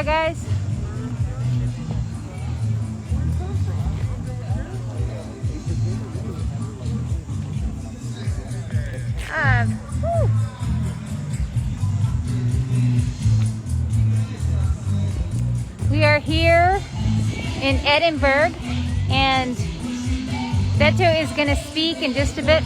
are, guys. We are here in Edinburgh, and Beto is going to speak in just a bit.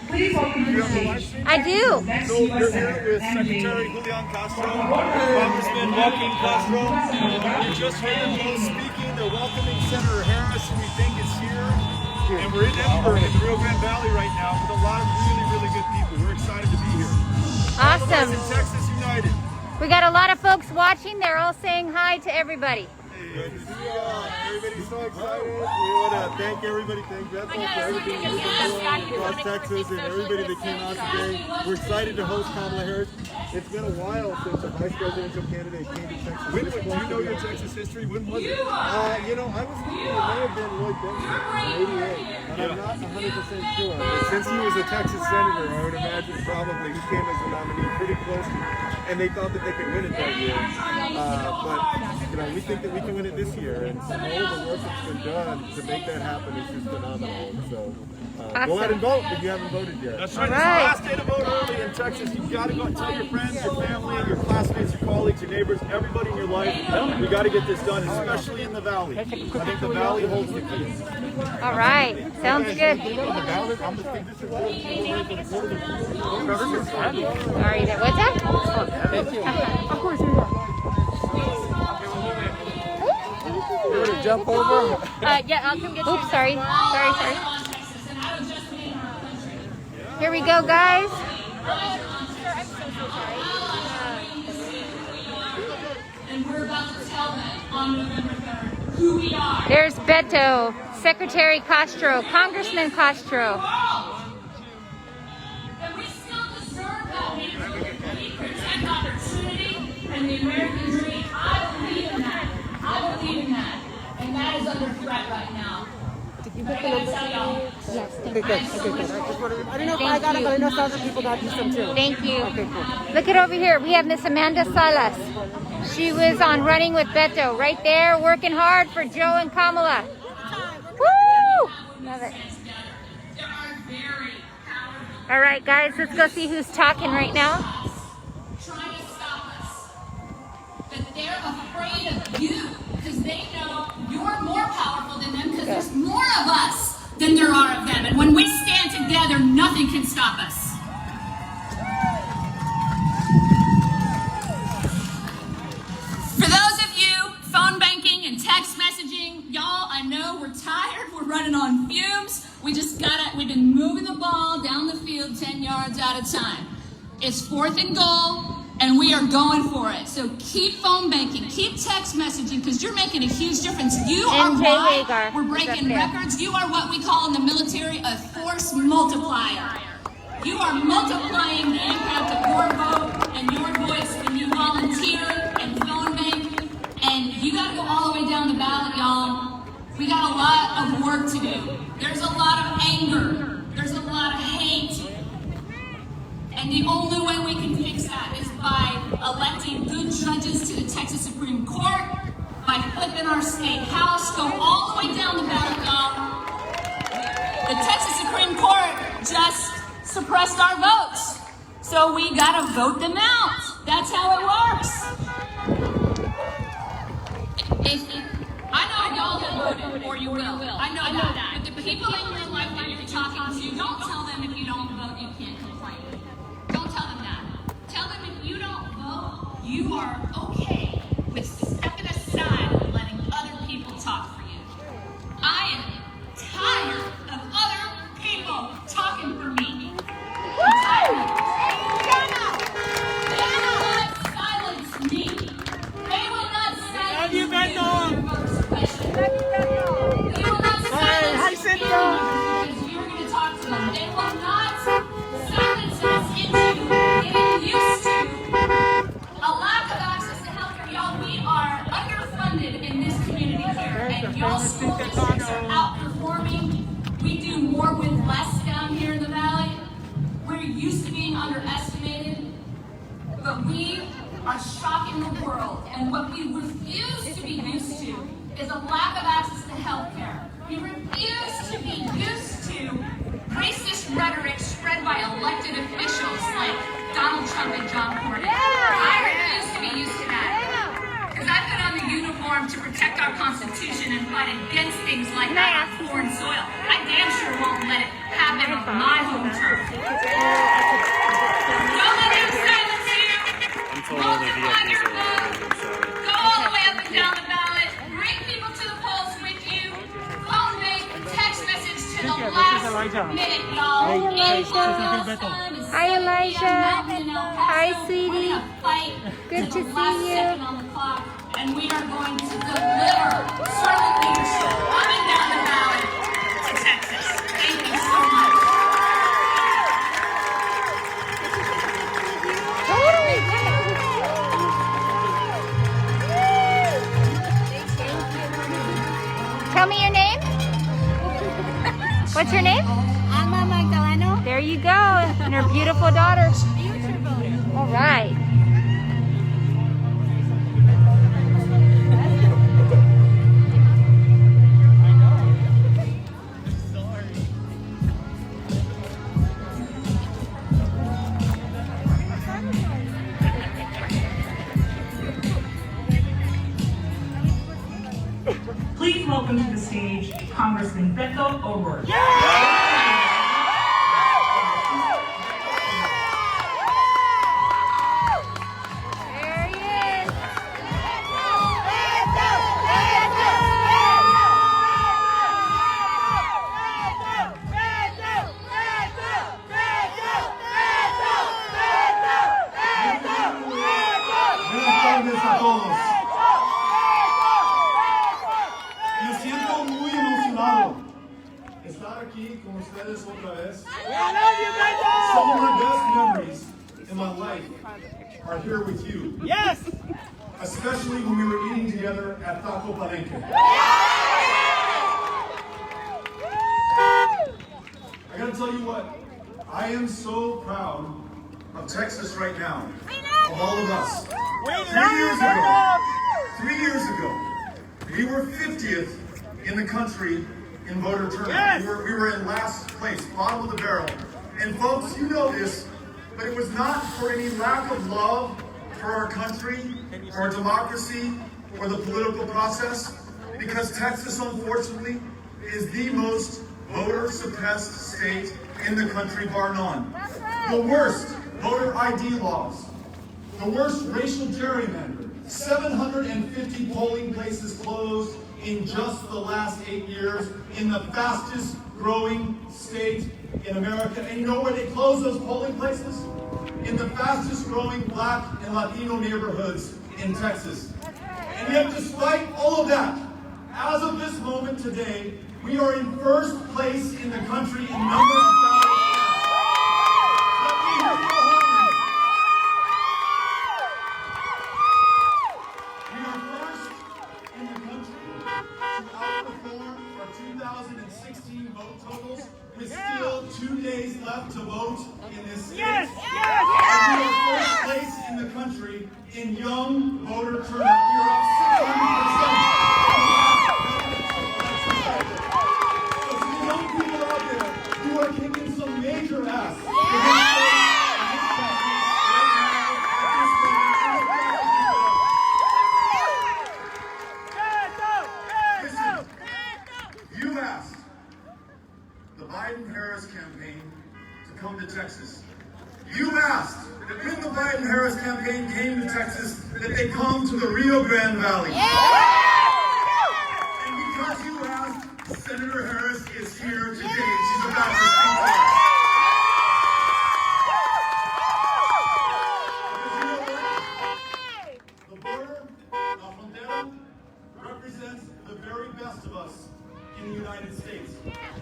Please welcome to the stage. I do. So we're here with Secretary Julian Castro, Congressman Joaquin Castro. You just heard them both speaking. They're welcoming Senator Harris, who we think is here. And we're in Edinburgh, in the Rio Grande Valley right now, with a lot of really good people. We're excited to be here. Awesome. In Texas United. We got a lot of folks watching. They're all saying hi to everybody. Good to see y'all. Everybody's so excited. We want to thank everybody. Thank Beto for everything he's been doing across Texas and everybody that came out today. We're excited to host Kamala Harris. It's been a while since a vice presidential candidate came to Texas. Do you know your Texas history? When was it? You know, I was thinking it may have been Lloyd Bentsen in '88, and I'm not 100% sure. But since he was a Texas senator, I would imagine probably he came as a nominee pretty closely, and they thought that they could win it that year. But you know, we think that we can win it this year, and all the work that's been done to make that happen is just phenomenal. So. Go out and vote if you haven't voted yet. That's right. This is the last day to vote early in Texas. You've got to go and tell your friends, your family, your classmates, your colleagues, your neighbors, everybody in your life. We got to get this done, especially in the Valley. I think the Valley holds the key. All right. Sounds good. Sorry, what's that? Of course. You want to jump over? Yeah, I'll come get you. Oops, sorry. Sorry. Here we go, guys. And we're about to tell them on November 3rd who we are. There's Beto, Secretary Castro, Congressman Castro. And we still deserve that nation. We protect opportunity and the American dream. I believe in that. I believe in that. And that is under threat right now. I gotta tell y'all. Yes, thank Okay, good. I don't know if I got it, but I know some other people got you some too. Thank you. Okay, cool. Look at over here. We have Miss Amanda Salas. She was on Running with Beto right there, working hard for Joe and Kamala. Woo! Love it. All right, guys, let's go see who's talking right now. Trying to stop us. But they're afraid of you because they know you're more powerful than them because there's more of us than there are of them. And when we stand together, nothing can stop us. For those of you, phone banking and text messaging, y'all, I know we're tired. We're running on fumes. We've been moving the ball down the field 10 yards at a time. It's 4th and goal, and we are going for it. So keep phone banking, keep text messaging, because you're making a huge difference. You are why we're breaking records. You are what we call in the military a force multiplier. You are multiplying the impact of your vote and your voice when you volunteer and phone bank. And you got to go all the way down the ballot, y'all. We got a lot of work to do. There's a lot of anger. There's a lot of hate. And the only way we can fix that is by electing good judges to the Texas Supreme Court, by flipping our state house, go all the way down the ballot, y'all. The Texas Supreme Court just suppressed our votes. So we gotta vote them out. That's how it works. I know y'all have voted, or you will. I know that. But the people in your life that you're talking to, don't tell them if you don't vote, you can't complain. Don't tell them that. Tell them if you don't vote, you are okay with stepping aside and letting other people talk for you. I am tired of other people talking for me. I'm tired. They will not silence me. They will not silence me. They will not silence me because you're going to talk to them. They will not silence us into getting used to a lack of access to healthcare. Y'all, we are underfunded in this community here, and y'all school districts are outperforming. We do more with less down here in the valley. We're used to being underestimated, but we are shocking the world, and what we refuse to be used to is a lack of access to health care. We refuse to be used to racist rhetoric spread by elected officials like Donald Trump and John Cornyn. I refuse to be used to that. Because I put on the uniform to protect our Constitution and fight against things like that on foreign soil. I damn sure won't let it happen on my home turf. Don't let them silence you. Multiply your vote. Go all the way up and down the ballot. Bring people to the polls with you. Phone bank, text message to the last minute, y'all. Hi, Elijah. Hi, sweetie. Good to see you. And we are going to deliver servant leadership up and down the ballot to Texas. Thank you so much. Tell me your name. What's her name? Alma Magdaleno. There you go. And her beautiful daughter. Future voter. All right. Please welcome to the stage Congressman Beto O'Rourke. There he is. Buenas tardes a todos. Me siento muy emocionado de estar aquí con ustedes otra vez. Some of my best memories in my life are here with you. Yes! Especially when we were eating together at Taco Palenque. I gotta tell you what, I am so proud of Texas right now, of all of us. 3 years ago, we were 50th in the country in voter turnout. Yes. We were in last place, bottom of the barrel. And folks, you know this, but it was not for any lack of love for our country, for our democracy, or the political process, because Texas, unfortunately, is the most voter-suppressed state in the country, bar none. The worst voter ID laws, the worst racial gerrymander, 750 polling places closed in just the last 8 years in the fastest growing state in America. And you know where they closed those polling places? In the fastest growing Black and Latino neighborhoods in Texas. And yet, despite all of that, as of this moment today, we are in first place in the country in number of ballots. We are first in the country to outperform our 2016 vote totals with still 2 days left to vote in this state. Yes! And we are first place in the country in young voter turnout. We are up 600%. So to the young people out there who are kicking some major ass, listen, you asked the Biden-Harris campaign to come to Texas. You asked that when the Biden-Harris campaign came to Texas, that they come to the Rio Grande Valley. And because you asked, Senator Harris is here today. She's about to speak to us. Because you know what? The border, La Frontera, represents the very best of us in the United States.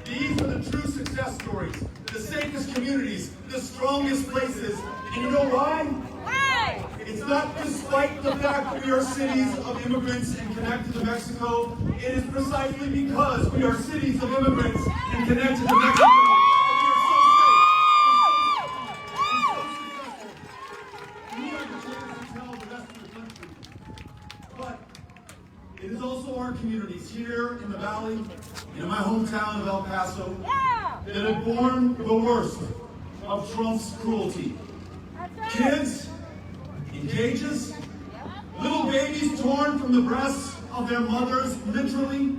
These are the true success stories, the safest communities, the strongest places. And you know why? Why? It's not despite the fact that we are cities of immigrants and connected to Mexico. It is precisely because we are cities of immigrants and connected to Mexico that we are so safe and so successful. We have the chance to tell the rest Valley and in my hometown of El Paso that have borne the worst of Trump's cruelty. Kids in cages, little babies torn from the breasts of their mothers, literally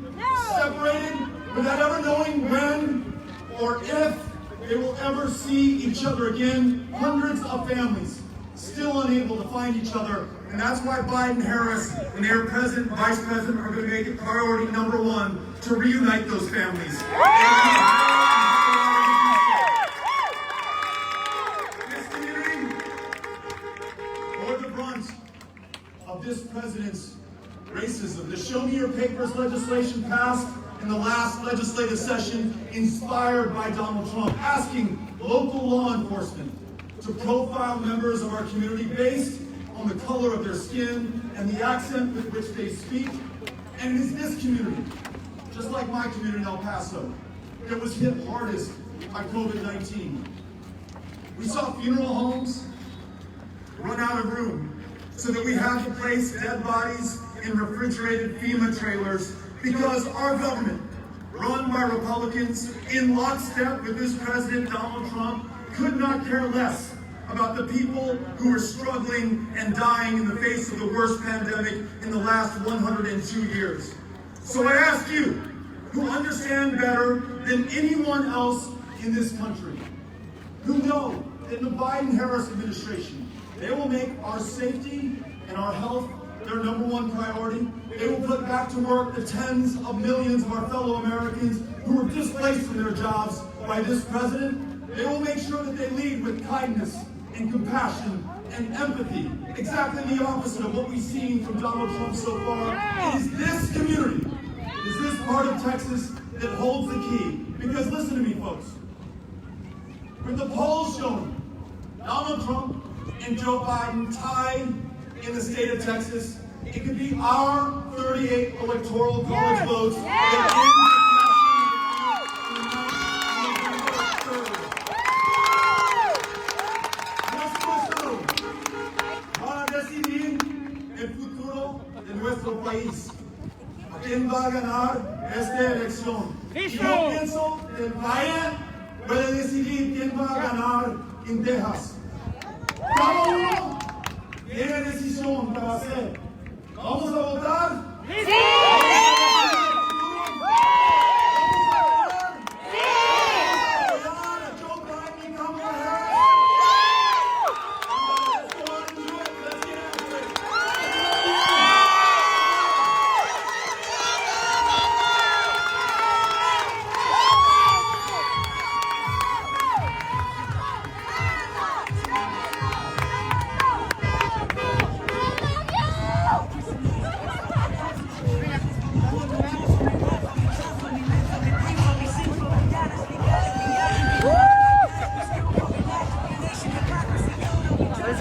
separated without ever knowing when or if they will ever see each other again. Hundreds of families still unable to find each other. And that's why Biden, Harris, and their president, vice president are going to make it priority #1 to reunite those families. This community bore the brunt of this president's racism. The Show Me Your Papers legislation passed in the last legislative session, inspired by Donald Trump, asking local law enforcement to profile members of our community based on the color of their skin and the accent with which they speak. And it is this community, just like my community in El Paso, that was hit hardest by COVID-19. We saw funeral homes run out of room so that we had to place dead bodies in refrigerated FEMA trailers because our government, run by Republicans in lockstep with this president, Donald Trump, could not care less about the people who are struggling and dying in the face of the worst pandemic in the last 102 years. So I ask you, who understand better than anyone else in this country, who know that in the Biden-Harris administration, they will make our safety and our health their #1 priority. They will put back to work the tens of millions of our fellow Americans who were displaced from their jobs by this president. They will make sure that they lead with kindness and compassion and empathy, exactly the opposite of what we've seen from Donald Trump so far. It is this community, it is this part of Texas that holds the key. Because listen to me, folks. With the polls showing Donald Trump and Joe Biden tied in the state of Texas, it could be our 38 electoral college votes that end nuestro país. ¿Quién va a ganar esta elección? Yo pienso que el país puede decidir quién va a ganar en Texas. Cada uno tiene decisión para hacer. ¿Vamos a votar? ¡Sí!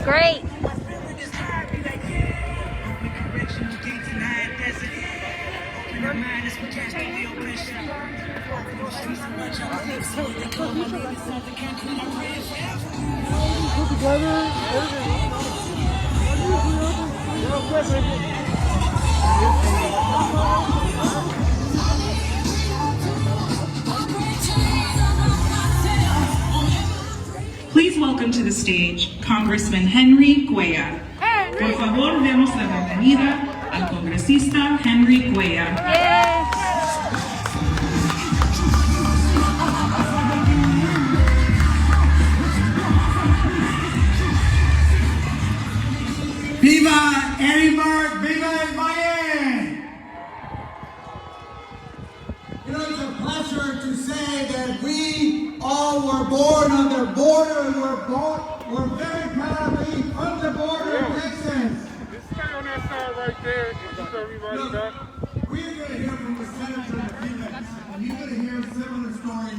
Great. Please welcome to the stage Congressman Henry Cuellar. Por favor, demos la bienvenida al congresista Henry Cuellar. Yes. Viva Edinburgh, viva El Valle! You know, it's a pleasure to say that we all were born on the border and we're very proud to be from the border of Texas. Just stay on that side right there and just everybody back. We're going to hear from the senator in a few minutes, and you're going to hear a similar story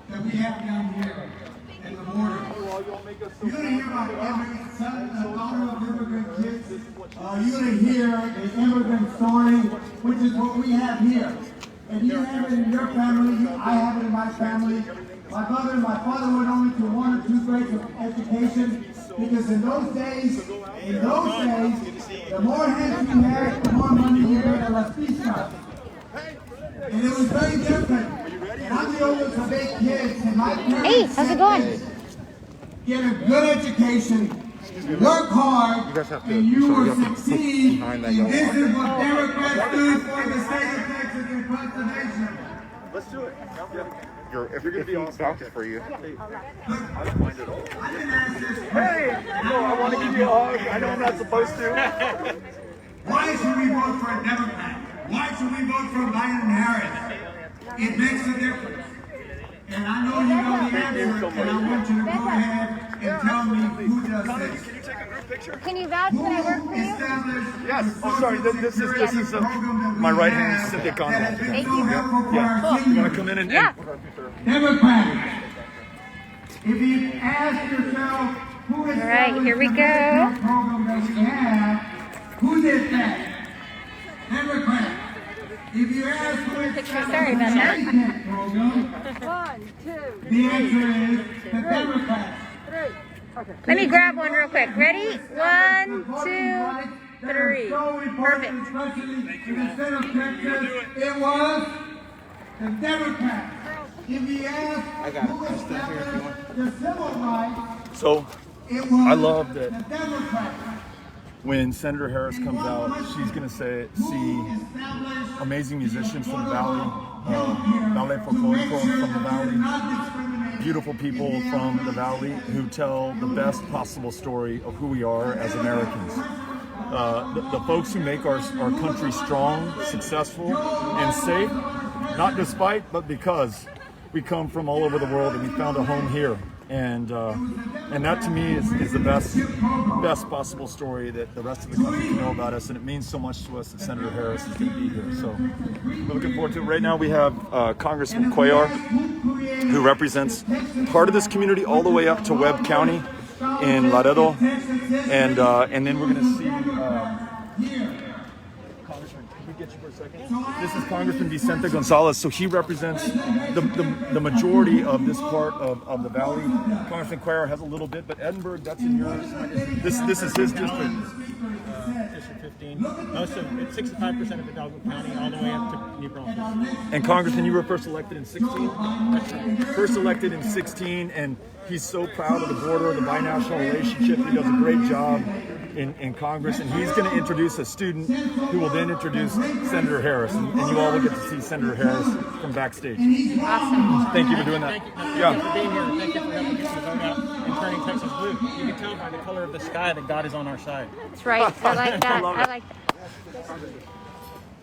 that we have down here at the border. You're going to hear about immigrants, a daughter of immigrant kids. You're going to hear the immigrant story, which is what we have here. If you have it in your family, I have it in my family. My mother and my father went only to 1 or 2 grades of education because in those days, the more hands you had, the more money you made a las pistas. And it was very different. And I'm the oldest of 8 kids, and my parents Hey, how's it going? get a good education, work hard, and you will succeed. And this is what Democrats do for the state of Texas and conservation. Let's do it. If you're going to be on vouches for you. I didn't ask this question. Hey, no, I want to give you a hug. I know I'm not supposed to. Why should we vote for a Democrat? Why should we vote for Biden and Harris? It makes a difference. And I know you know the answer, and I want you to go ahead and tell me who does this. Can you take a group picture? Can you vouch when I work for you? Yes. Oh, sorry. This is my right hand, Cynthia Connell. Thank you. Yeah. You want to come in and? Yeah. Democrats. If you ask yourself who is All right, here we go. program that we have, who did that? Democrats. If you ask who is Sorry about that. program, the answer is the Democrats. Let me grab one real quick. Ready? 1, 2, 3. Perfect. Especially in the state of Texas, it was the Democrats. If you ask who established the civil rights, So it was I love that the Democrats. when Senator Harris comes out, she's going to see amazing musicians from the Valley, ballet folklorico from the Valley, beautiful people from the Valley who tell the best possible story of who we are as Americans. The folks who make our country strong, successful, and safe, not despite, but because we come from all over the world and we found a home here. And that to me is the best possible story that the rest of the country can know about us, and it means so much to us that Senator Harris is going to be here. So we're looking forward to it. Right now we have Congressman Cuellar, who represents part of this community all the way up to Webb County in Laredo, and then we're going to see. Congressman, can we get you for a second? This is Congressman Vicente Gonzalez, so he represents the majority of this part of the valley. Congressman Cuellar has a little bit, but Edinburgh, that's in yours. This is his district. District 15. Most of it's 65% of Hidalgo County, all the way up to New Braunfels. And Congressman, you were first elected in 16? First elected in 16, and he's so proud of the border, the binational relationship. He does a great job in Congress, and he's going to introduce a student who will then introduce Senator Harris, and you all will get to see Senator Harris from Backstage. Awesome. Thank you for doing that. Thank you for being here. Thank you for helping get the vote out and turning Texas blue. You can tell by the color of the sky that God is on our side. That's right. I like that. I like that.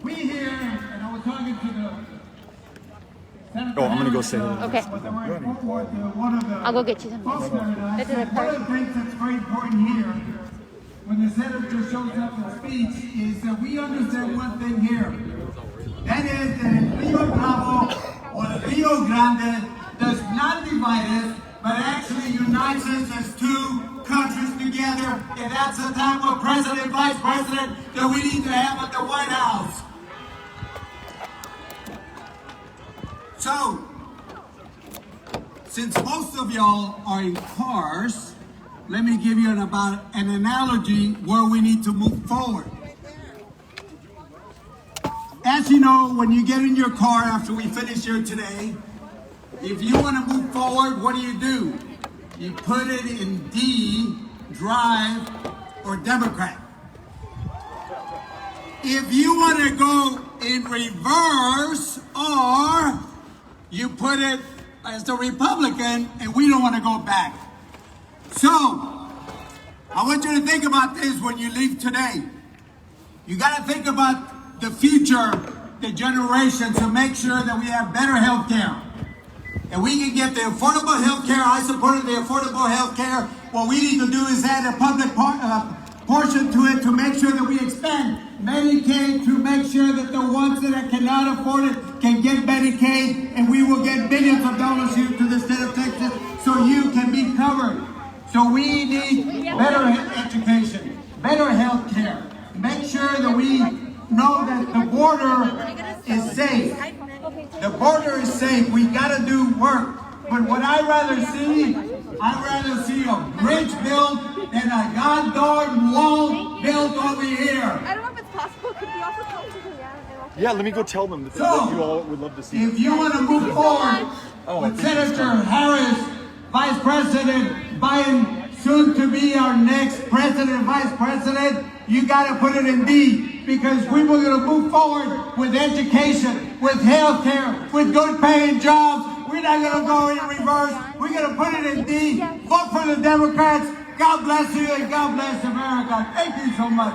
We here, and I was talking to the Oh, I'm going to go say hello. Okay. I'll go get you some. One This is a of the party. things that's very important here, when the senator shows up to speech, is that we understand one thing here. That is that Rio Bravo or Rio Grande does not divide us, but actually unites us as two countries together. And that's the type of president, vice president that we need to have at the White House. So, since most of y'all are in cars, let me give you an analogy where we need to move forward. As you know, when you get in your car after we finish here today, if you want to move forward, what do? You put it in D, drive, or Democrat. If you want to go in reverse, or you put it as the Republican, and we don't want to go back. So, I want you to think about this when you leave today. You got to think about the future, the generations, to make sure that we have better health care. And we can get the affordable health care. I supported the affordable health care. What we need to do is add a public portion to it to make sure that we expand Medicaid, to make sure that the ones that cannot afford it can get Medicaid, and we will get billions of dollars here to the state of Texas so you can be covered. So we need better education, better health care. Make sure that we know that the border is safe. The border is safe. We got to do work. But what I'd rather see a bridge built than a goddamn wall built over here. I don't know if it's possible. Could we also talk to the Yeah, let me go tell them that you all would love to see. If you want to move forward with Senator Harris, Vice President Biden, soon to be our next president and vice president, you got to put it in D, because we were going to move forward with education, with health care, with good paying jobs. We're not going to go in reverse. We're going to put it in D. Vote for the Democrats. God bless you and God bless America. Thank you so much.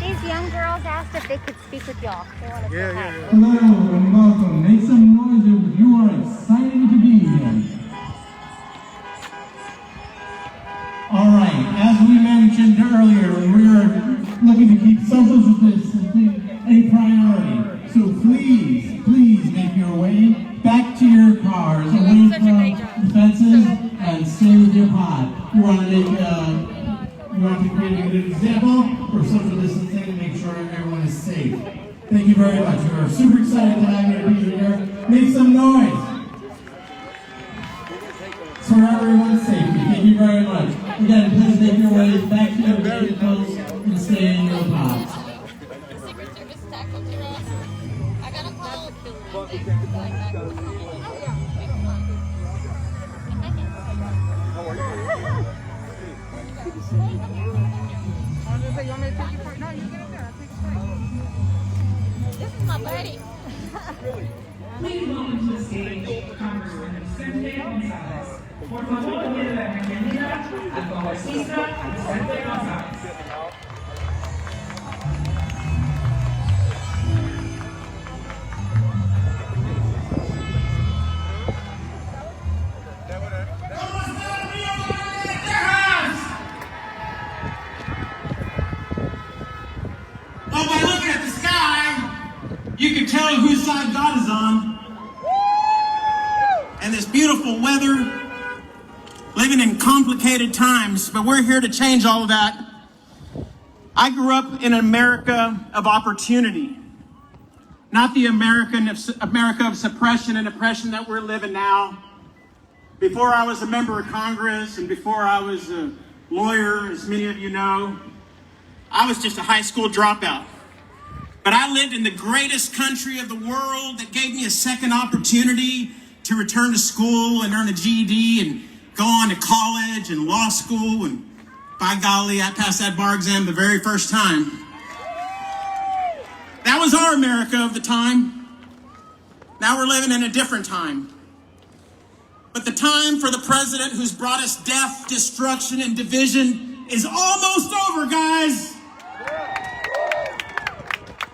These young girls asked if they could speak with y'all. They want to say hi. Hello and welcome. Make some noise if you are excited to be here. All right, as we mentioned earlier, we're looking to keep social distancing a priority. So please make your way back to your cars, away from the fences, and stay with your pod. We want to create a good example for social distancing and make sure everyone is safe. Thank you very much. We are super excited to have you here. Make some noise for everyone's safety. Thank you very much. Again, please make your way back to your vehicles and stay in your pods. This is my buddy. Please welcome to the stage Congressman Vicente Gonzalez. Por favor, denle la bienvenida al congresista Vicente Gonzalez. Oh, by looking at the sky, you can tell whose side God is on. And this beautiful weather, living in complicated times, but we're here to change all of that. I grew up in an America of opportunity, not the America of suppression and oppression that we're living now. Before I was a member of Congress and before I was a lawyer, as many of you know, I was just a high school dropout. But I lived in the greatest country of the world that gave me a second opportunity to return to school and earn a GED and go on to college and law school. And by golly, I passed that bar exam the very first time. That was our America of the time. Now we're living in a different time. But the time for the president who's brought us death, destruction, and division is almost over, guys.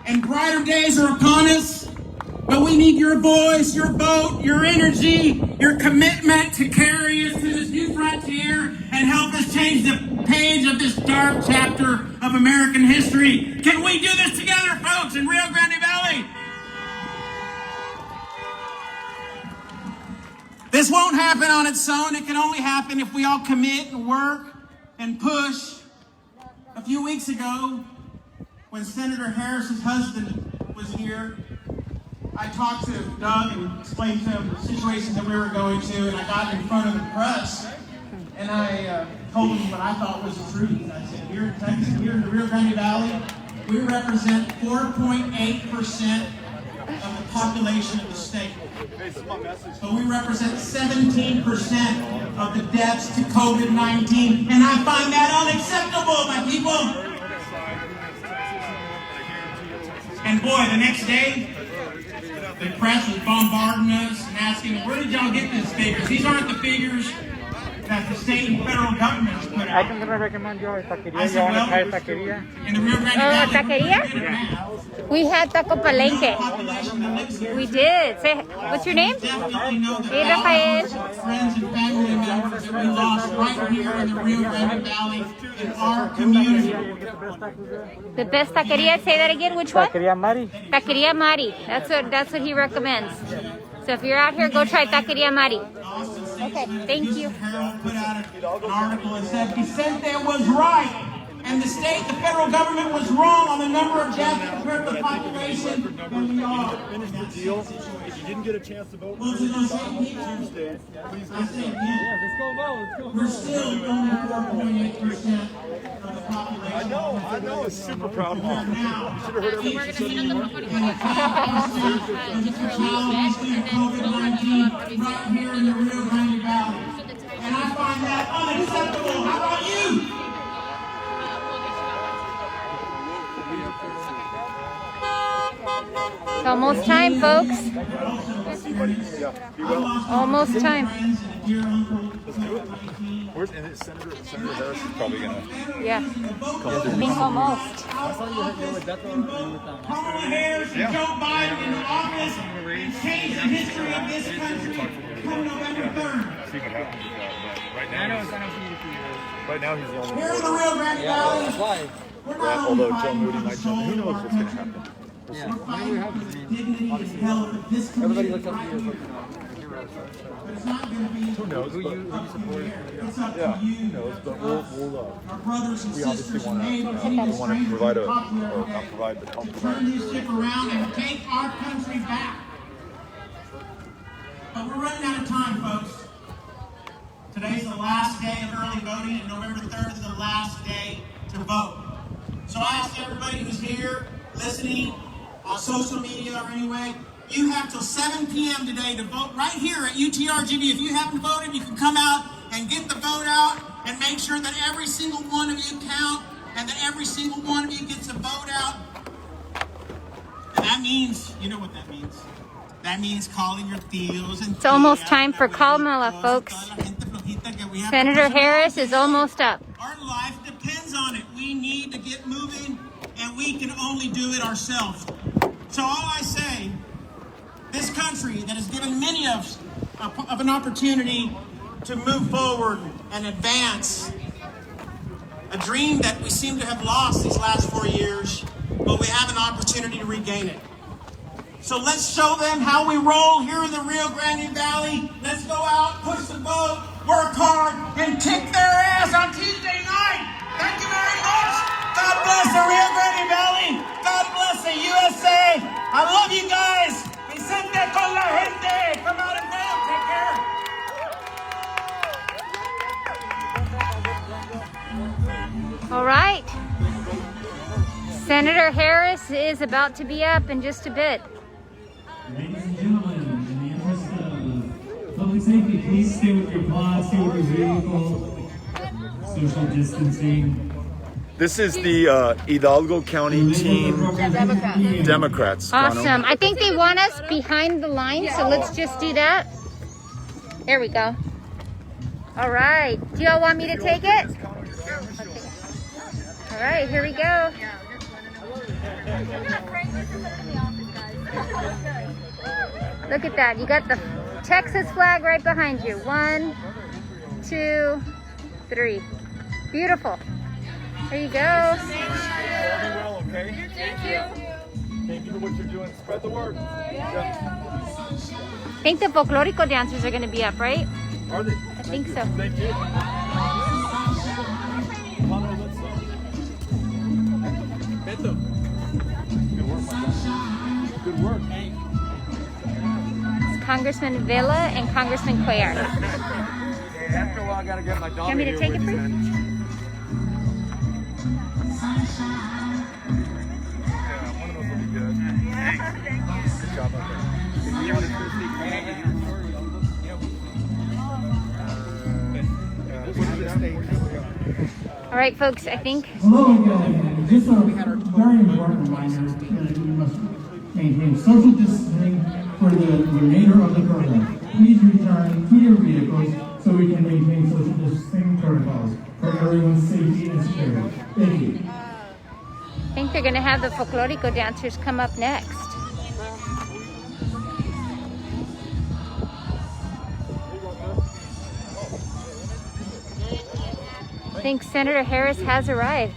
And brighter days are upon us, but we need your voice, your vote, your energy, your commitment to carry us to this new frontier and help us change the page of this dark chapter of American history. Can we do this together, folks, in Rio Grande Valley? This won't happen on its own. It can only happen if we all commit and work and push. A few weeks ago, when Senator Harris's husband was here, I talked to Doug and explained to him the situations that we were going to, and I got in front of the press, and I told him what I thought was the truth. I said, here in Texas, here in the Rio Grande Valley, we represent 4.8% of the population of the state. So we represent 17% of the deaths to COVID-19, and I find that unacceptable, my people. And boy, the next day, the press was bombarding us and asking, where did y'all get these figures? These aren't the figures that the state and federal governments put out. I'm going to recommend you a taqueria. I said, well, in the Rio Grande Valley, taqueria? We had Taco Palenque. We did. Say, what's your name? Hey, Rafael. Friends and family members that we lost right here in the Rio Grande Valley in our community. The best taqueria. Say that again. Which one? Taqueria Mari. Taqueria Mari. That's what he recommends. So if you're out here, go try Taqueria Mari. Okay, thank you. Harold put out an article and said Vicente was right. And the federal government was wrong on the number of deaths compared to the population than we are. Finish the deal. If you didn't get a chance to vote Tuesday, please I say again, we're still only 4.8% of the population. I know, it's super proud moment. You should have heard everything she said. COVID-19 right here in the Rio Grande Valley. And I find that unacceptable. How about you? It's almost time, folks. Almost time. Where's Senator Harris is probably gonna. Yeah. I think almost. Kamala Harris and Joe Biden in the office and change the history of this country come November 3rd. See what happens with that. But right now he's the only. Here in the Rio Grande Valley, we're not only Although Joe fighting Moody for the might soul jump, who of knows our what's gonna country. happen. We're fighting for the dignity and health of this community right here. But it's not going to be Who knows? who you support. It's up Yeah, to you. who knows? But we'll Our brothers and we obviously sisters and want neighbors, to even provide strangers a, who talk to you or every not day, provide, but help to provide. turn this ship around and take our country back. But we're running out of time, folks. Today's the last day of early voting, and November 3rd is the last day to vote. So I ask everybody who's here, listening, on social media or anyway, you have till 7 p.m. today to vote right here at UTRGV. If you haven't voted, you can come out and get the vote out and make sure that every single one of you count and that every single one of you gets a vote out. And that means, you know what that means. That means calling your tios and It's almost time for Kamala, folks. Senator Harris is almost up. Our life depends on it. We need to get moving, and we can only do it ourselves. So all I say, this country that has given many of an opportunity to move forward and advance, a dream that we seem to have lost these last 4 years, but we have an opportunity to regain it. So let's show them how we roll here in the Rio Grande Valley. Let's go out, push the boat, work hard, and kick their ass on Tuesday night. Thank you very much. God bless the Rio Grande Valley. God bless the USA. I love you guys. Vicente con la gente. Come out and vote. Take care. All right. Senator Harris is about to be up in just a bit. Ladies and gentlemen, in the interest of public safety, please stay with your pod, stay with your vehicle, social distancing. This is the Hidalgo County team Democrats. Awesome. I think they want us behind the line, so let's just do that. There we go. All right. Do y'all want me to take it? All right, here we go. Look at that. You got the Texas flag right behind you. 1, 2, 3. Beautiful. There you go. Well, okay? Thank you. Thank you for what you're doing. Spread the word. I think the folklorico dancers are going to be up, right? Are they? I think so. Thank you. Beto. Good work, my friend. Good work. It's Congressman Vela and Congressman Cuellar. After a while, I gotta get my dog. Want me to take it for you? Good job out All right, folks, I think. Hello again. Just a very important reminder that we must maintain social distancing for the remainder of the program. Please return to your vehicles so we can maintain social distancing protocols for everyone's safety and security. Thank you. I think they're going to have the folklorico dancers come up next. I think Senator Harris has arrived.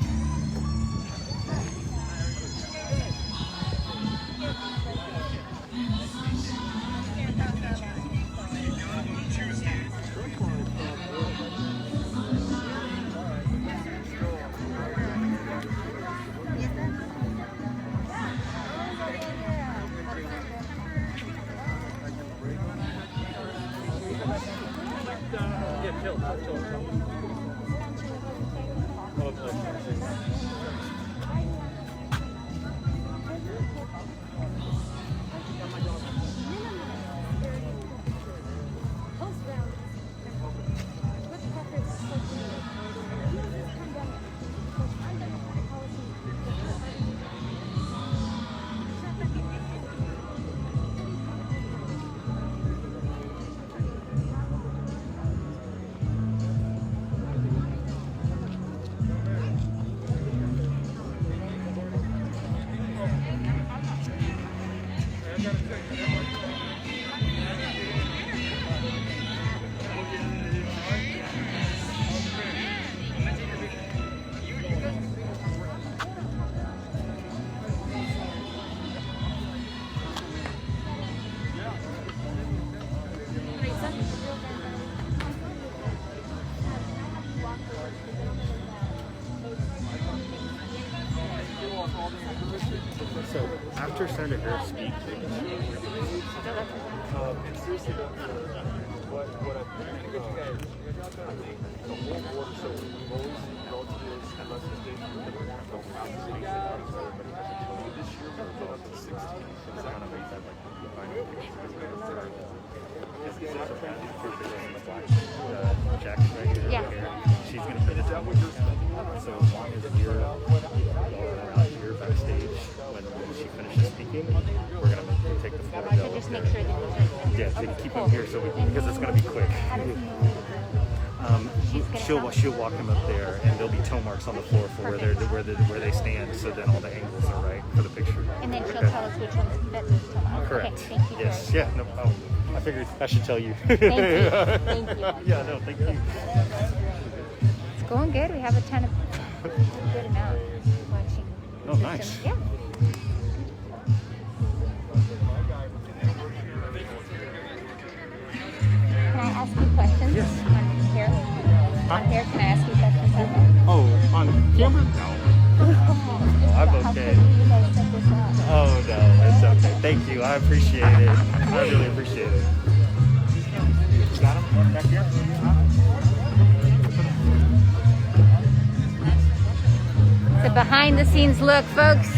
So after Senator Harris speaks, what I think the whole border, so we've always relatives and less states this year we're going to 16. It's kind of made that jacket right here. Yeah. She's going to put it down. So as long as you're around here backstage when she finishes speaking, we're going to take the floor. So just make sure that yeah, so keep them here so because it's going to be quick. She'll walk them up there, and there'll be toe marks on the floor for where they stand, so then all the angles are right for the picture. And then she'll tell us which one's better to toe mark. Correct. Okay, thank you. Yes. Yeah. No problem. I figured I should tell you. Thank you. Thank you. Yeah. No. Thank you. It's going good. We have a ton of good amount watching. Oh, nice. Yeah. Can I ask you questions? Yes. On here? Huh? On here, can I ask you questions on here? Oh, on camera? No. I'm okay. Oh no, it's okay. Thank you. I appreciate it. I really appreciate it. Got him back here. It's a behind the scenes look, folks.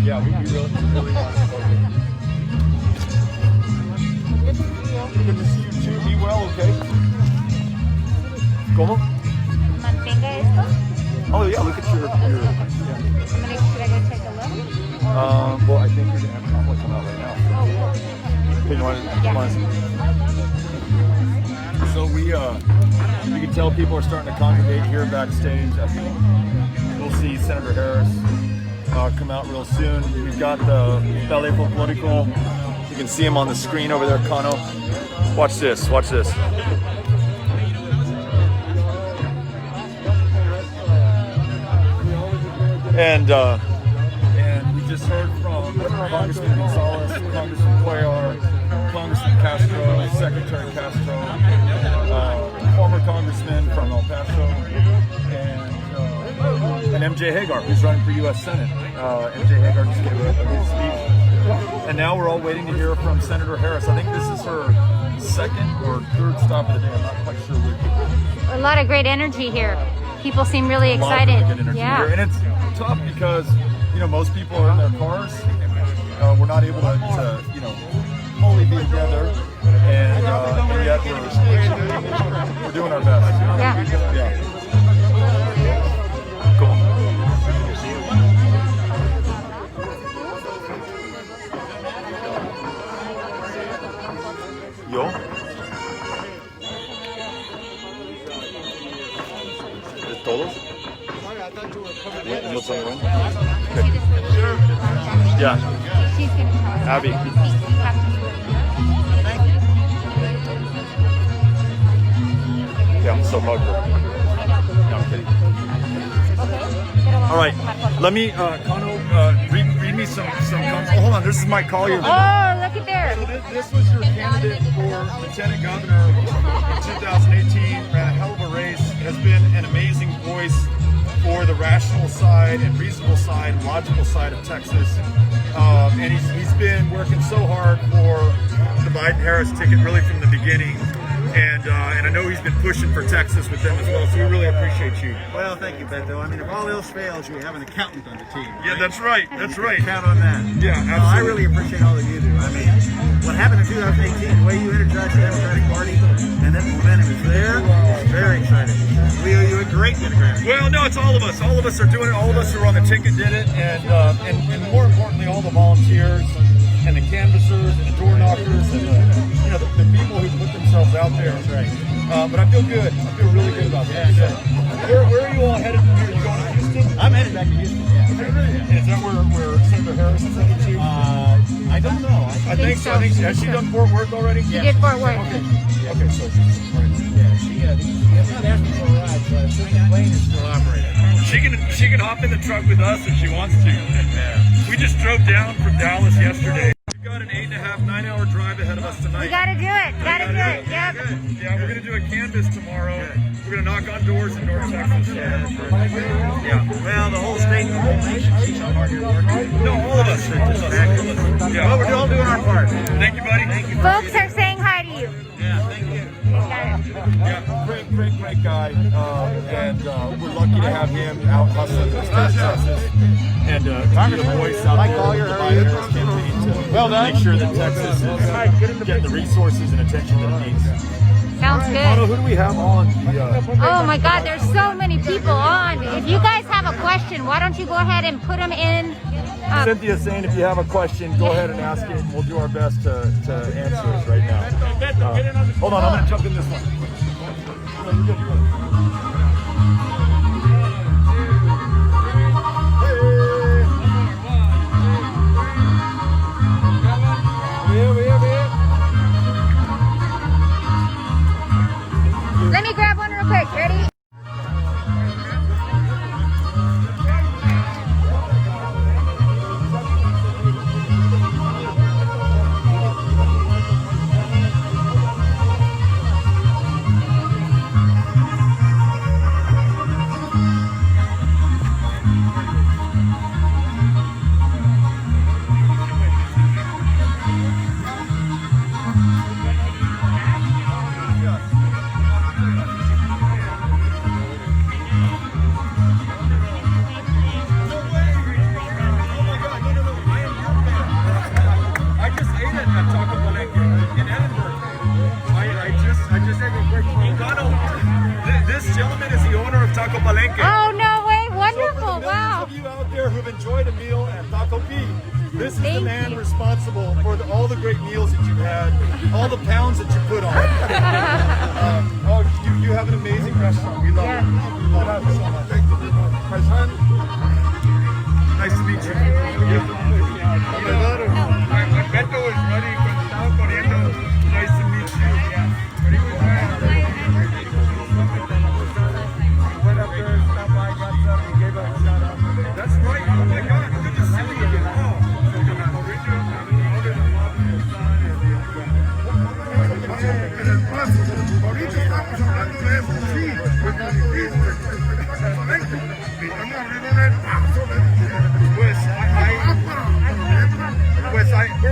Yeah, we really want to focus. Good to see you too. Be well, okay? ¿Cómo? Mantenga esto. Oh yeah, look at your yeah. Should I go take a look? Well, I think you're gonna have Kamala come out right now. Oh, Okay, you want So we can tell people are starting to congregate here backstage. I think we'll see Senator Harris come out real soon. We've got the Ballet Folklorico. You can see him on the screen over there, Kano. Watch this, watch this. And we just heard from Congressman Gonzalez, Congressman Cuellar, Congressman Castro, Secretary Castro, former Congressman from El Paso, and MJ Hagar, who's running for U.S. Senate. MJ Hagar just gave a good speech. And now we're all waiting to hear from Senator Harris. I think this is her second or third stop of the day. I'm not quite sure which. a lot of great energy here. People seem really excited. Yeah. Here. And it's tough because, you know, most people are in their cars. We're not able to fully be together. And yet we're doing our best. Yeah. Yeah. Cool. todos? Sorry, I thought you were covered in. What's on the run? Sure. Yeah. She's going to tell us. Abby. You have to do it. Yeah, I'm so hug her. No, I'm kidding. All right, let me, Kano, read me some comments. Oh, hold on, this is my call here. Oh, look at there. So this was your candidate for Lieutenant Governor in 2018. Ran a hell of a race. Has been an amazing voice for the rational side and reasonable side, logical side of Texas. And he's been working so hard for the Biden-Harris ticket really from the beginning. And I know he's been pushing for Texas with them as well, so we really appreciate you. Well, thank you, Beto. I mean, if all else fails, you have an accountant on the team. Right? Yeah, that's right. That's right. Count on that. Yeah, absolutely. I really appreciate all that you do. I mean, what happened in 2018, the way you energized the Democratic Party, and that momentum is there, it's very exciting. We owe you a great Democrat. Well, no, it's all of us. All of us are doing it. All of us who are on the ticket did it, and more importantly, all the volunteers and the canvassers and the door knockers and the people who put themselves out there. That's right. But I feel good. I feel really good about that. Yeah, Where are you all headed from here? Are you going to Houston? I'm headed back to Houston. Yeah. And is that where Senator Harris is headed to? I don't know. I think so. Has she done Fort Worth already? She did Fort Worth. Okay, so Yeah, she has not asked me for a ride, but the plane is still operating. she can hop in the truck with us if she wants to. Yeah. We just drove down from Dallas yesterday. We've got an 8.5, 9-hour drive ahead of us tonight. We got to do it. Got to do it. Yep. Yeah, we're going to do a canvas tomorrow. We're going to knock on doors in North Texas. Yeah. Well, the whole state and the whole nation sees how hard you're working. No, all of us. Yeah. Well, we're all doing our part. Thank you, buddy. Thank you. Folks are saying hi to you. Yeah, thank you. Yeah, great guy. And we're lucky to have him out hustling in Texas. And be a voice out there with the Biden-Harris campaign to make sure that Texas is getting the resources and attention that it needs. Sounds Mono, good. who do we have on? Oh my God, there's so many people on. If you guys have a question, why don't you go ahead and put them in? Cynthia's saying if you have a question, go ahead and ask it. We'll do our best to answer it right now. Hold on, I'm going to jump in this one. Let me grab one real quick. Ready? Oh, no way. Wonderful. Wow. Those of you out there who've enjoyed a meal at Taco P, this is the man responsible for all the great meals that you've had, all the pounds that you put on. You have an amazing restaurant. We love it. We love it so much. President, nice to meet you. Beto was ready cuando estaba corriendo. Nice to meet you. But he was went up there, stopped by, got something, and gave us a shout out. That's right. Oh my God, good to see you again. Ahorita estamos hablando de eso, sí,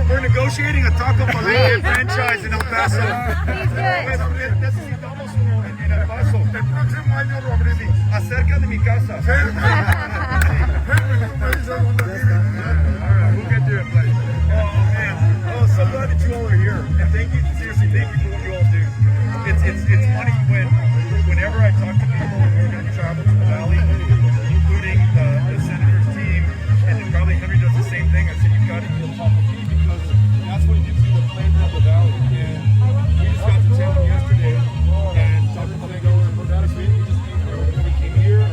we're negotiating a Taco Palenque franchise in El Paso. Necesitamos uno en El Paso. El próximo año lo abrimos. Acerca de mi casa. We'll get to it, buddy. Oh man. Oh, so glad that you all are here. And thank you, seriously, thank you for what you all do. It's funny whenever I talk to people when we're going to travel to the Valley, including the Senator's team, and probably Henry does the same thing. I say you've got to eat a Taco P because that's what gives you the flavor of the Valley. And we just got to town yesterday, and Taco Palenque, we just we came here.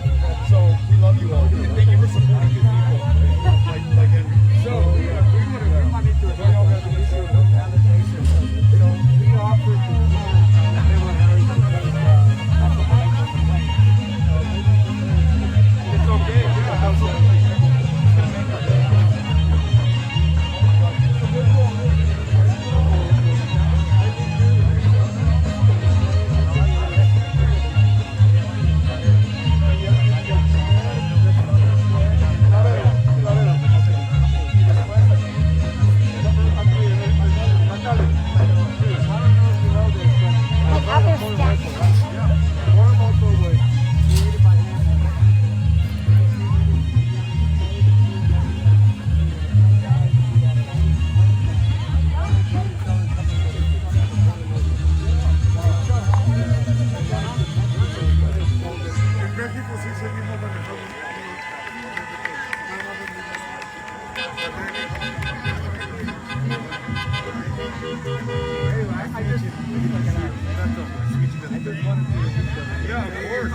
México sí seguimos manejando. Yeah, of course.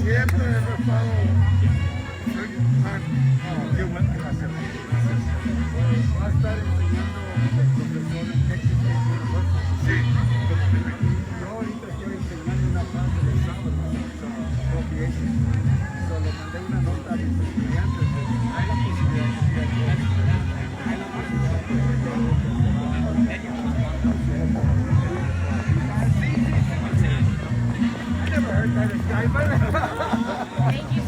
Siempre he estado. Qué bueno que va a ser. Va a estar enseñando profesor en Texas University. Sí. Yo ahorita estoy enseñando una clase de sábado, appropriation. Solo mandé una nota a mis estudiantes. Hay la posibilidad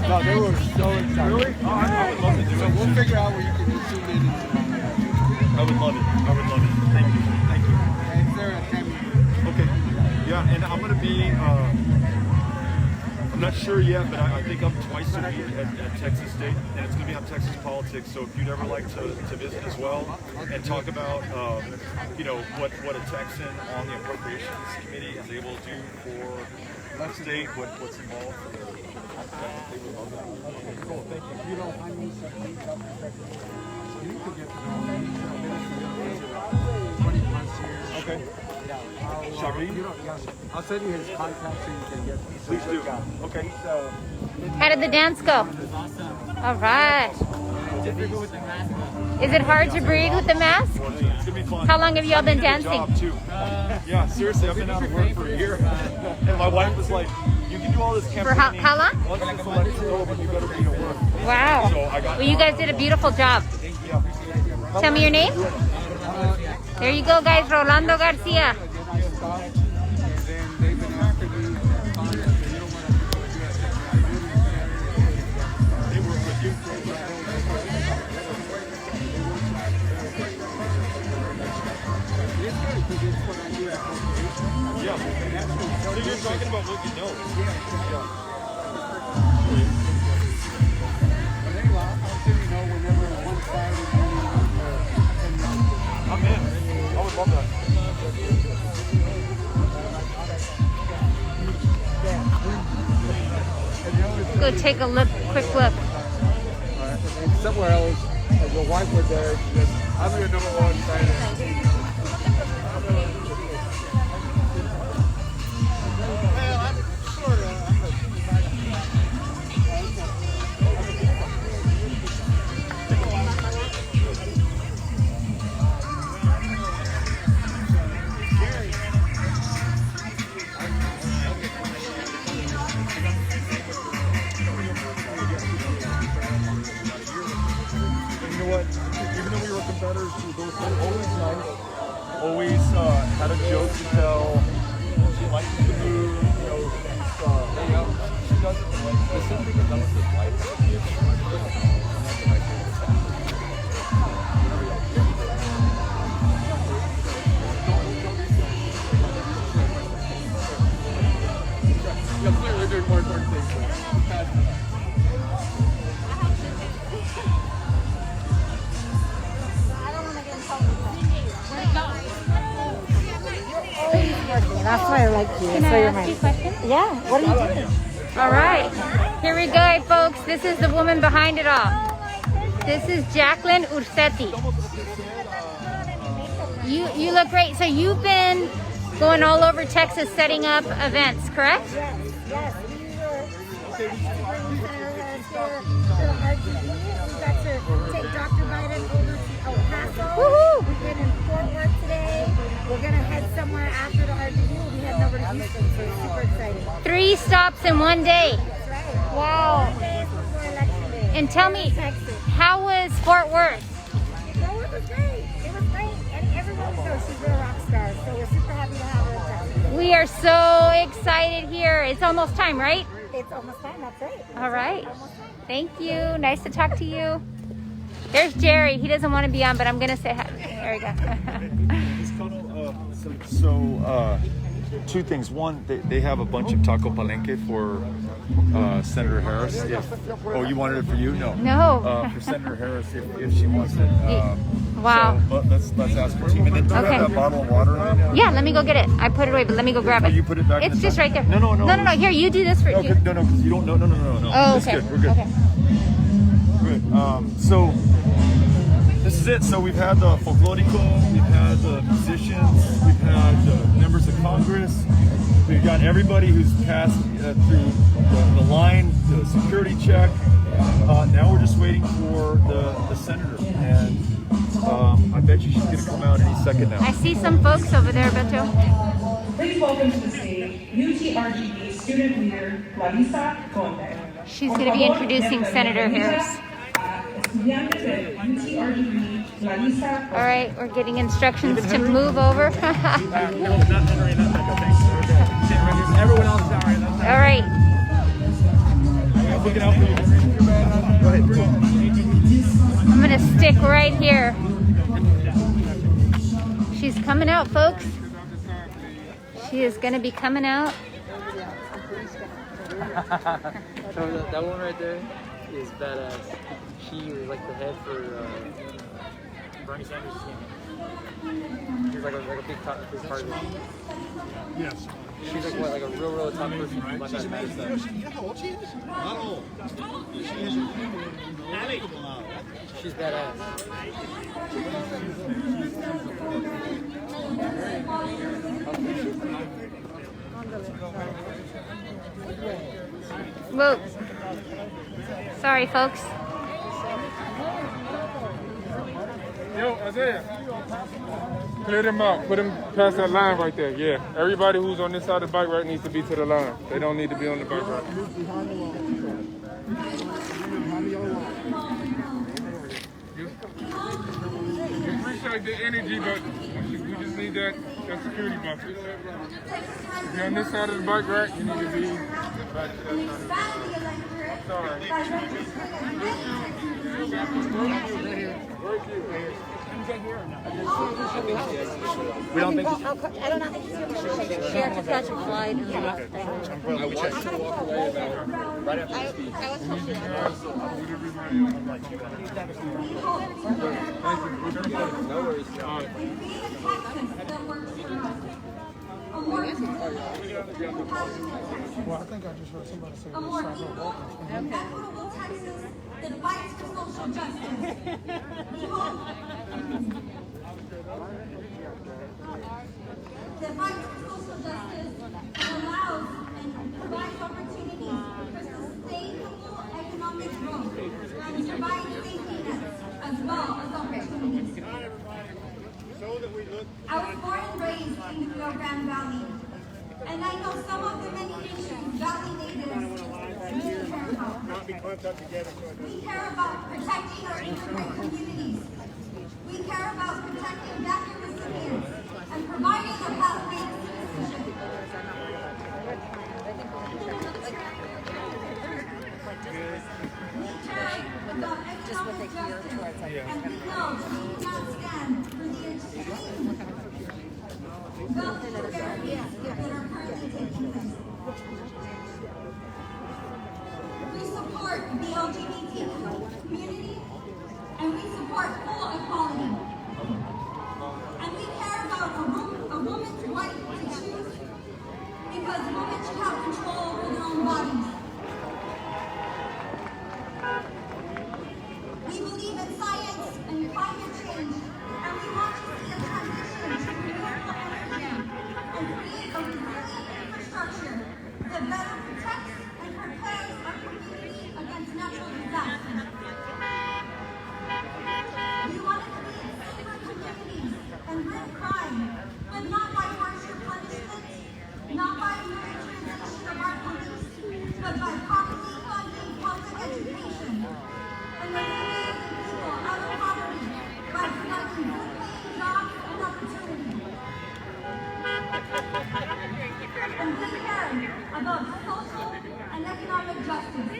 No, they were so excited. Really? Oh, I would love to do it. So we'll figure out where you can do 2 meetings. I would love it. I would love it. Thank you. Thank you. And Sarah, okay. Yeah, and I'm going to be, I'm not sure yet, but I think I'm twice a week at Texas State, and it's going to be on Texas politics. So if you'd ever like to visit as well and talk about, you know, what a Texan on the Appropriations Committee is able to do for the state, what's involved for the they would love that. Okay, cool. Thank you. You don't find me something you can get to know me. 20 plus years. Okay. Yeah. I'll send you his contact so you can get. Please do. Okay. So. How did the dance go? All right. Is it hard to breathe with the mask? It's gonna be fun. How long have y'all been dancing? Job too. Yeah, seriously, I've been out of work for a year, and my wife was like, "You can do all this campaigning. For how long? Once this election's over, you better be at work." Wow. So I got. Well, you guys did a beautiful job. Yeah. Tell me your name. There you go, guys. Rolando Garcia. Yeah. So you're talking about what you know. Yeah. I'm in. I would love that. Go take a look, quick look. And somewhere else, the wife was there. She said, I'm your #1 fan. Even though we were competitors, she was always nice, always had a joke to tell. She likes to move, you know, she doesn't like listen because that was his life. Yeah, clearly doing more important things. That's why I like you. Can I ask you a question? Yeah. What are you doing? All right. Here we go, folks. This is the woman behind it all. This is Jacqueline Ursetti. You look great. So you've been going all over Texas setting up events, correct? Yes. We were to RGV. We got to take Dr. Biden over to El Paso. Woohoo! We've been in Fort Worth today. We're going to head somewhere after the RGV. We'll be heading over to Houston, so it's super exciting. 3 stops in one day. That's right. Wow. 1 day before Election Day. And tell me, Texas. how was Fort Worth? No, it was great. It was great. And everyone knows she's a rock star, so we're super happy to have her in Texas. We are so excited here. It's almost time, right? It's almost time, that's right. All right. Thank you. Nice to talk to you. There's Jerry. He doesn't want to be on, but I'm going to say hi. There we go. Two things. One, they have a bunch of taco palenque for Senator Harris. Oh, you wanted it for you? No. No. For Senator Harris, if she wants it. Wow. So, but let's ask her team. And then do you Okay. have that bottle of water right now? Yeah, let me go get it. I put it away, but let me go grab it. Oh, you put it back in It's the just tank? right there. No. No. Here, you do this for No, you. no, because you don't. No. Oh, It's okay. good. We're good. Okay. Good. So this is it. So we've had the folklorico, we've had the musicians, we've had members of Congress. We've got everybody who's passed through the line, the security check. Now we're just waiting for the senator, and I bet you she's going to come out any second now. I see some folks over there, Beto. Please welcome to the stage UTRGV student leader Larissa Conde. She's going to be introducing Senator Harris. Estudiantes de UTRGV Larissa. All right, we're getting instructions to move over. Everyone else is out right now. All right. I'm looking out for you. Go ahead. I'm going to stick right here. She's coming out, folks. She is going to be coming out. So that one right there is badass. She was like the head for Bernie Sanders' team. She was like a big part of it. Yes. She's like what, like a real top person. Like that matters stuff. You know how old she is? Not old. She's badass. Whoa. Sorry, folks. Yo, Isaiah. Clear them out. Put them past that line right there. Yeah. Everybody who's on this side of the bike rack needs to be to the line. They don't need to be on the bike rack. We appreciate the energy, but we just need that security buffer. If you're on this side of the bike rack, you need to be back to that side of the bike rack. We don't think I don't know. She had to catch a flight. I watched her walk away about right after the speech. I was told she No worries. Well, I think I just heard somebody say that fights for social justice. The fight for social justice allows and provides opportunities for sustainable economic growth and provides safety nets as well as opportunities. I was born and raised in the Rio Grande Valley, and I know some of the many issues Valley natives really care about. We care about protecting our immigrant communities. We care about protecting DACA recipients and providing a pathway to citizenship. We care about economic justice, and we know that we cannot stand for the extreme government disparities that are currently taking place. We support the LGBT community, and we support full equality. And we care about a woman's right to choose, because women should have control over their own bodies. We believe in science and climate change, and we want to see a transition to renewable energy and create a resilient infrastructure that better protects and prepares our community against natural disasters. We want to create safer communities and rid crime, but not by harsher punishment, not by militarization of our police, but by properly funding public education and removing people out of poverty by providing good-paying jobs and opportunity. And we care about social and economic justice.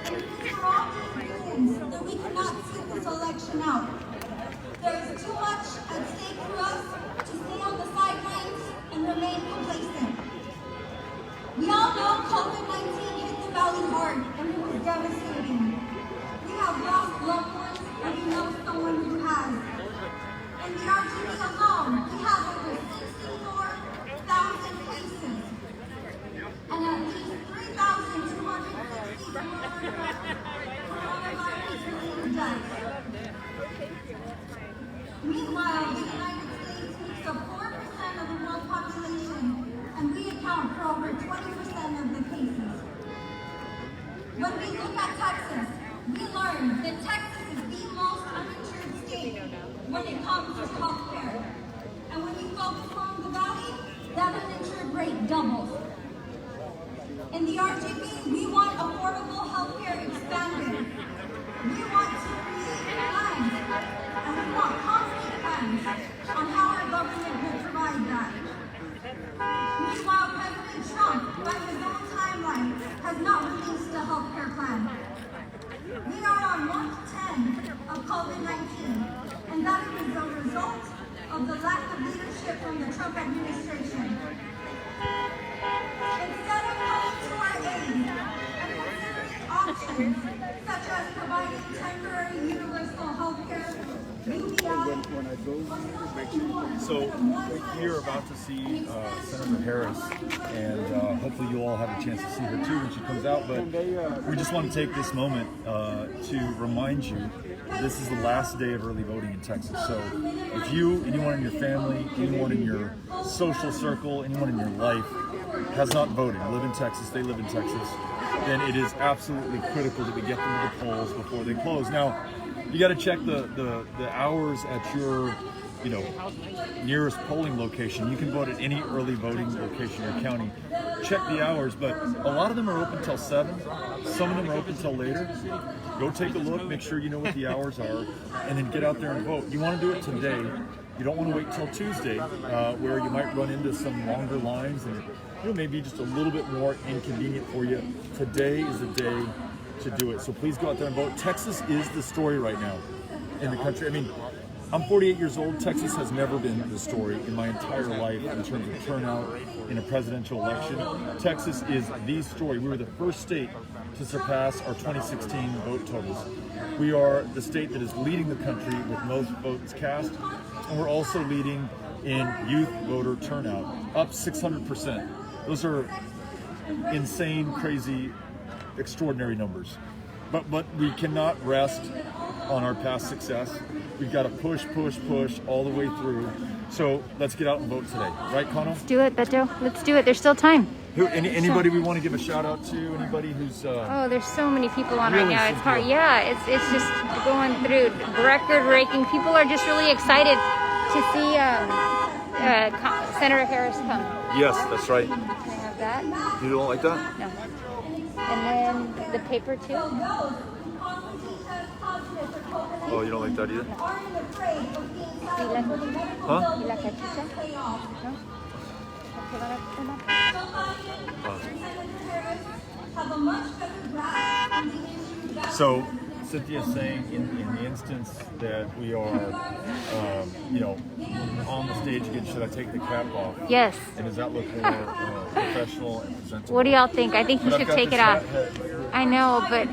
And these are all just reasons that we cannot sit this election out. There is too much at stake for us to stay on the sidelines and remain complacent. We all know COVID-19 hit the valley hard and it was devastating. We have lost loved ones and we know someone who has. In the RGV alone, we have over 64,000 cases and at least 3,260 coronavirus deaths. Meanwhile, the United States makes up 4% of the world population, and we account for over 20% of the cases. When we look at Texas, we learn that Texas is the most uninsured state when it comes to health care. And when you focus on the valley, that uninsured rate doubles. In the RGV, we want affordable health care expanded. We want to create plans, and we want concrete plans on how our government will provide that. Meanwhile, President Trump, by his own timeline, has not released a health care plan. We are on month 10 of COVID-19, and that is a result of the lack of leadership from the Trump administration. Instead of coming to our aid and considering options such as providing temporary universal health care, So we are about to see Senator Harris, and hopefully you all have a chance to see her too when she comes out. But we just want to take this moment to remind you this is the last day of early voting in Texas. So if you, anyone in your family, anyone in your social circle, anyone in your life has not voted, live in Texas, they live in Texas, then it is absolutely critical that we get them to the polls before they close. Now, you got to check the hours at your nearest polling location. You can vote at any early voting location or county. Check the hours, but a lot of them are open till 7. Some of them are open till later. Go take a look, make sure you know what the hours are, and then get out there and vote. You want to do it today. You don't want to wait till Tuesday, where you might run into some longer lines and it may be just a little bit more inconvenient for you. Today is the day to do it. So please go out there and vote. Texas is the story right now in the country. I mean, I'm 48 years old. Texas has never been the story in my entire life in terms of turnout in a presidential election. Texas is the story. We were the first state to surpass our 2016 vote totals. We are the state that is leading the country with most votes cast, and we're also leading in youth voter turnout, up 600%. Those are insane, crazy, extraordinary numbers. But we cannot rest on our past success. We've got to push all the way through. So let's get out and vote today. Right, Connell? Let's do it, Beto. Let's do it. There's still time. Anybody we want to give a shout out to? Anybody who's... oh, there's so many people on really right now. It's hard. Yeah, it's just going through record-breaking. People are just really excited to see Senator Harris come. Yes, that's right. Can I have that? You don't like that? No. And then the paper too. Oh, you don't like that either? Huh? So Cynthia's saying in the instance that we are, on the stage again, should I take the cap off? Yes. And does that look more professional and presentable? What do y'all think? I think he should take it off. I know, but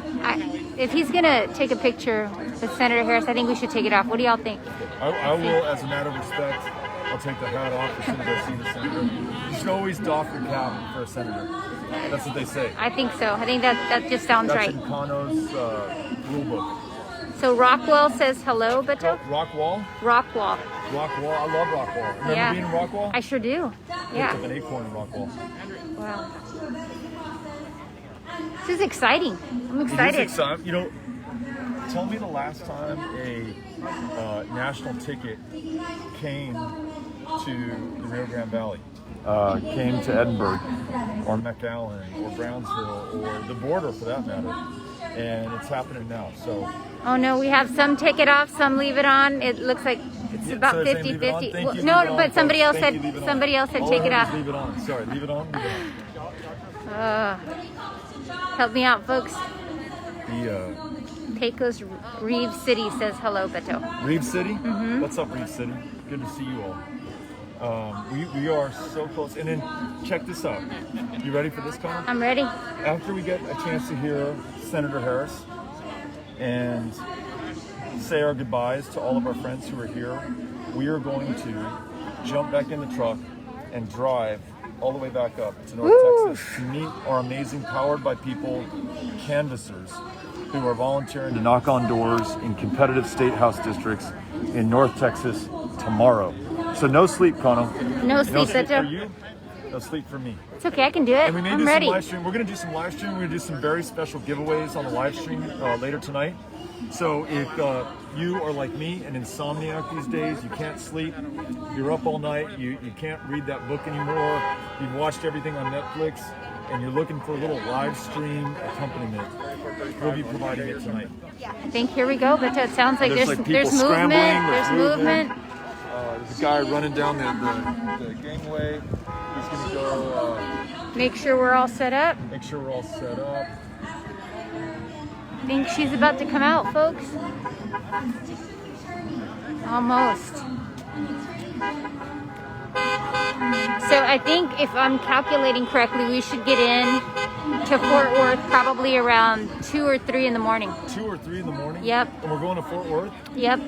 if he's gonna take a picture with Senator Harris, I think we should take it off. What do y'all think? I will, as a matter of respect, I'll take the hat off as soon as I see the senator. You should always doff your cap for a senator. That's what they say. I think so. I think that just sounds That's right. in Kano's rule book. So Rockwell says hello, Beto? Rockwall? Rockwall. Rockwall. I love Rockwall. Remember being in Rockwall? I sure do. Yeah. I took an acorn in Rockwall. Wow. This is exciting. I'm excited. It is exciting. Tell me the last time a national ticket came to the Rio Grande Valley, came to Edinburgh, or McAllen, or Brownsville, or the border for that matter, and it's happening now. So. Oh no, we have some take it off, some leave it on. It looks like it's about 50-50. Well, no, but somebody else said take it off. Leave it on. Sorry, leave it on. Leave it on. Help me out, folks. The Pecos Reeves City says hello, Beto. Reeves City? Mm-hmm. What's up, Reeves City? Good to see you all. We are so close. And then check this out. You ready for this, Connor? I'm ready. After we get a chance to hear Senator Harris and say our goodbyes to all of our friends who are here, we are going to jump back in the truck and drive all the way back up to North Texas to meet our amazing Powered by People canvassers who are volunteering to knock on doors in competitive state house districts in North Texas tomorrow. So no sleep, Kono. No sleep, for you. No sleep for me. It's okay, I can do it. And we may I'm do ready. some live stream. We're going to do some live stream. We're going to do some very special giveaways on the live stream later tonight. So if you are like me, an insomniac these days, you can't sleep, you're up all night, you can't read that book anymore, you've watched everything on Netflix, and you're looking for a little live stream accompaniment, we'll be providing it tonight. I think here we go, but it sounds like There's there's like people movement. scrambling, There's movement. There's a guy running down the gangway. He's going to go... Make sure we're all set up. Make sure we're all set up. I think she's about to come out, folks. Almost. So I think if I'm calculating correctly, we should get in to Fort Worth probably around 2 or 3 in the morning. 2 or 3 in the morning? Yep. And we're going to Fort Worth? Yep.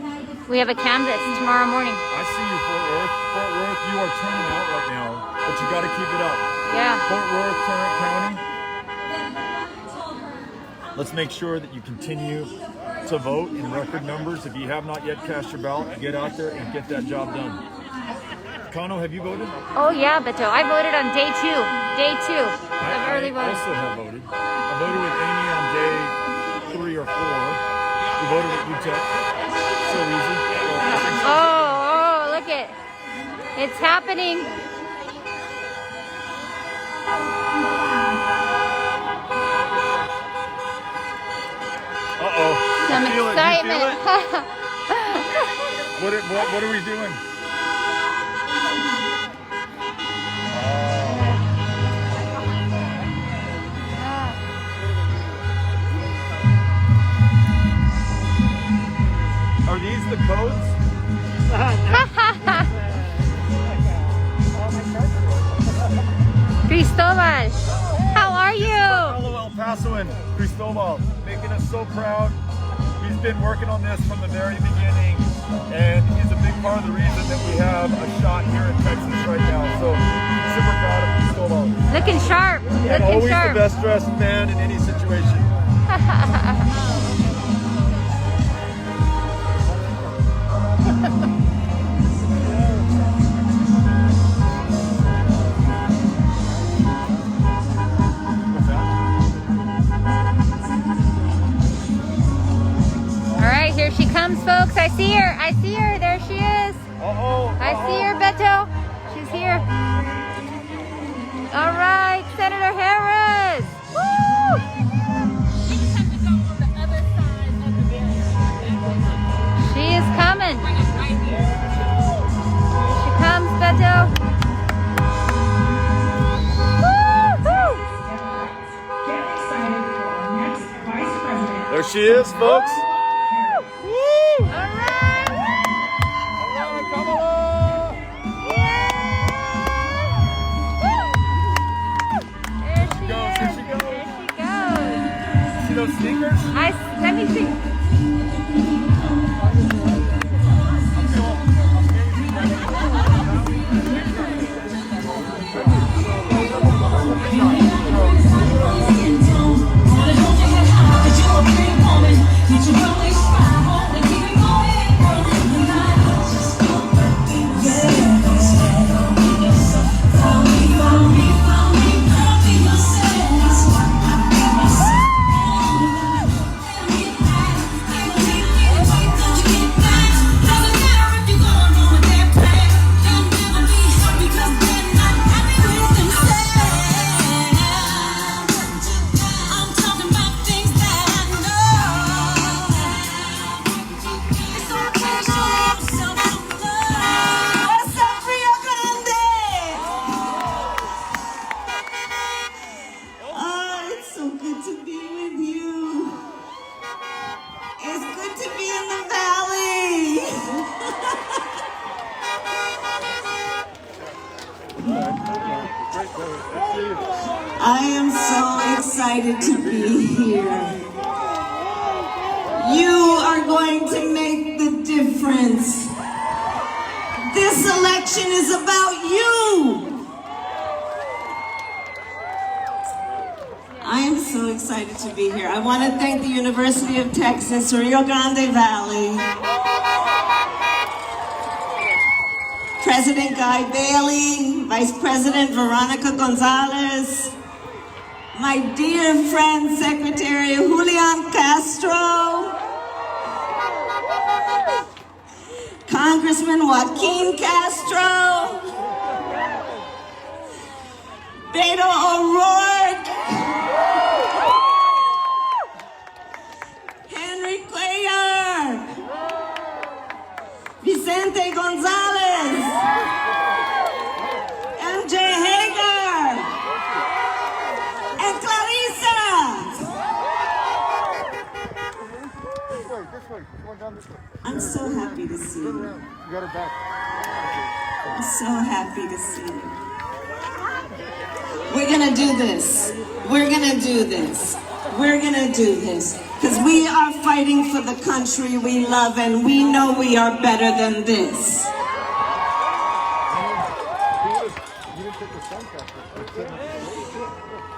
We have a canvas tomorrow morning. I see you, Fort Worth. Fort Worth, you are turning out right now, but you got to keep it up. Yeah. Fort Worth, Tarrant County. Let's make sure that you continue to vote in record numbers. If you have not yet cast your ballot, get out there and get that job done. Kano, have you voted? Oh yeah, Beto. I voted on day 2. Day 2 of early voting. I also have voted. I voted with Amy on day 3 or 4. We voted at UTEC. So easy. Oh, look it. It's happening. Uh-oh. Some I feel excitement. It. You feel it? What are we doing? Are these the codes? Cristobal, how are you? Fellow El Pasoan, Cristobal, making us so proud. He's been working on this from the very beginning, and he's a big part of the reason that we have a shot here in Texas right now. So, super proud of Cristobal. Looking sharp. And Looking always sharp. the best dressed man in any situation. All right, here she comes, folks. I see her. I see her. There she is. I see her, Beto. She's here. All right, Senator Harris. Woo! She is coming. Here she comes, Beto. There she is, folks. Those sneakers? Let me see. I am so excited to be here. You are going to make the difference. This election is about you. I am so excited to be here. I want to thank the University of Texas, Rio Grande Valley, President Guy Bailey, Vice President Veronica Gonzalez, my dear friend, Secretary Julian Castro, Congressman Joaquin Castro, Beto O'Rourke, Henry Cuellar, Vicente Gonzalez, MJ Hager, and Clarissa. This way. Come on down this way. I'm so happy to see you. You got her back. I'm so happy to see you. We're gonna do this. We're gonna do this. We're gonna do this. Because we are fighting for the country we love, and we know we are better than this.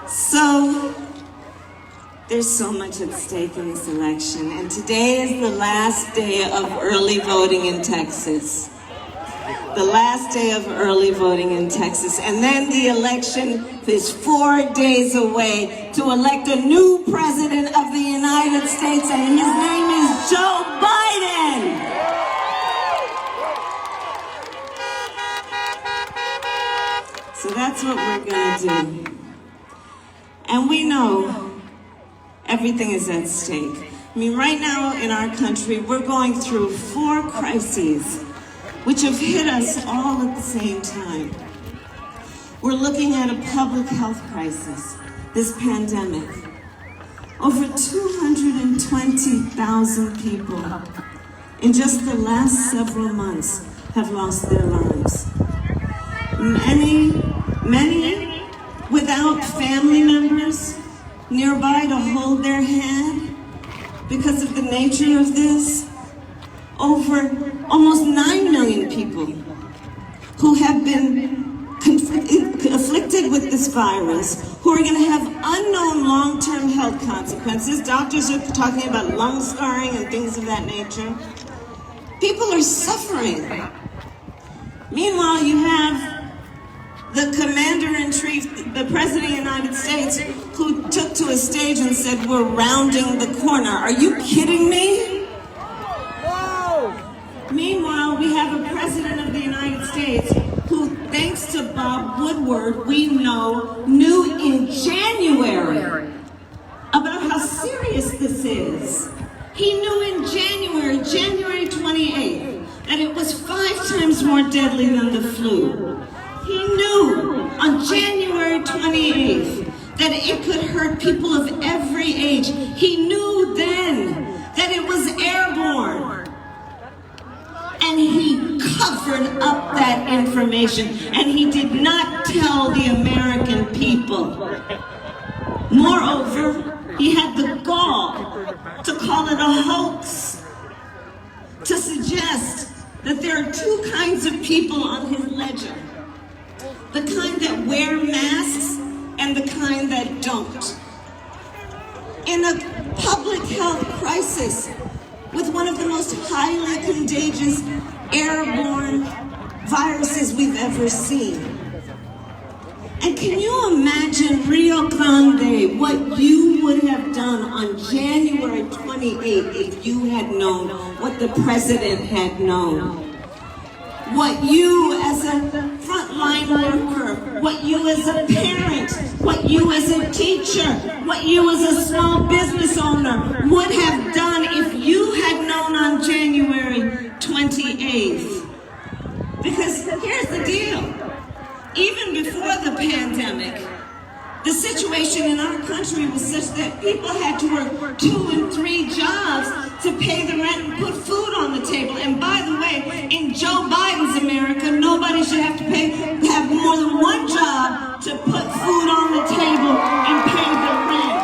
So, there's so much at stake in this election, and today is the last day of early voting in Texas. The last day of early voting in Texas, and then the election is 4 days away to elect a new president of the United States, and his name is Joe Biden. So that's what we're gonna do. And we know everything is at stake. I mean, right now in our country, we're going through 4 crises which have hit us all at the same time. We're looking at a public health crisis, this pandemic. Over 220,000 people in just the last several months have lost their lives. Many without family members nearby to hold their hand because of the nature of this. Over almost 9 million people who have been afflicted with this virus, who are going to have unknown long-term health consequences. Doctors are talking about lung scarring and things of that nature. People are suffering. Meanwhile, you have the commander-in-chief, the President of the United States, who took to a stage and said, "We're rounding the corner." Are you kidding me? Meanwhile, we have a President of the United States who, thanks to Bob Woodward, we knew in January about how serious this is. He knew in January 28th, that it was 5 times more deadly than the flu. He knew on January 28th that it could hurt people of every age. He knew then that it was airborne. And he covered up that information, and he did not tell the American people. Moreover, he had the gall to call it a hoax, to suggest that there are 2 kinds of people on his ledger. The kind that wear masks and the kind that don't. In a public health crisis, with one of the most highly contagious airborne viruses we've ever seen. And can you imagine, Rio Grande, what you would have done on January 28th if you had known what the president had known? What you as a frontline worker, what you as a parent, what you as a teacher, what you as a small business owner would have done if you had known on January 28th. Because here's the deal. Even before the pandemic, the situation in our country was such that people had to work 2 and 3 jobs to pay the rent and put food on the table. And by the way, in Joe Biden's America, nobody should have to have more than 1 job to put food on the table and pay the rent.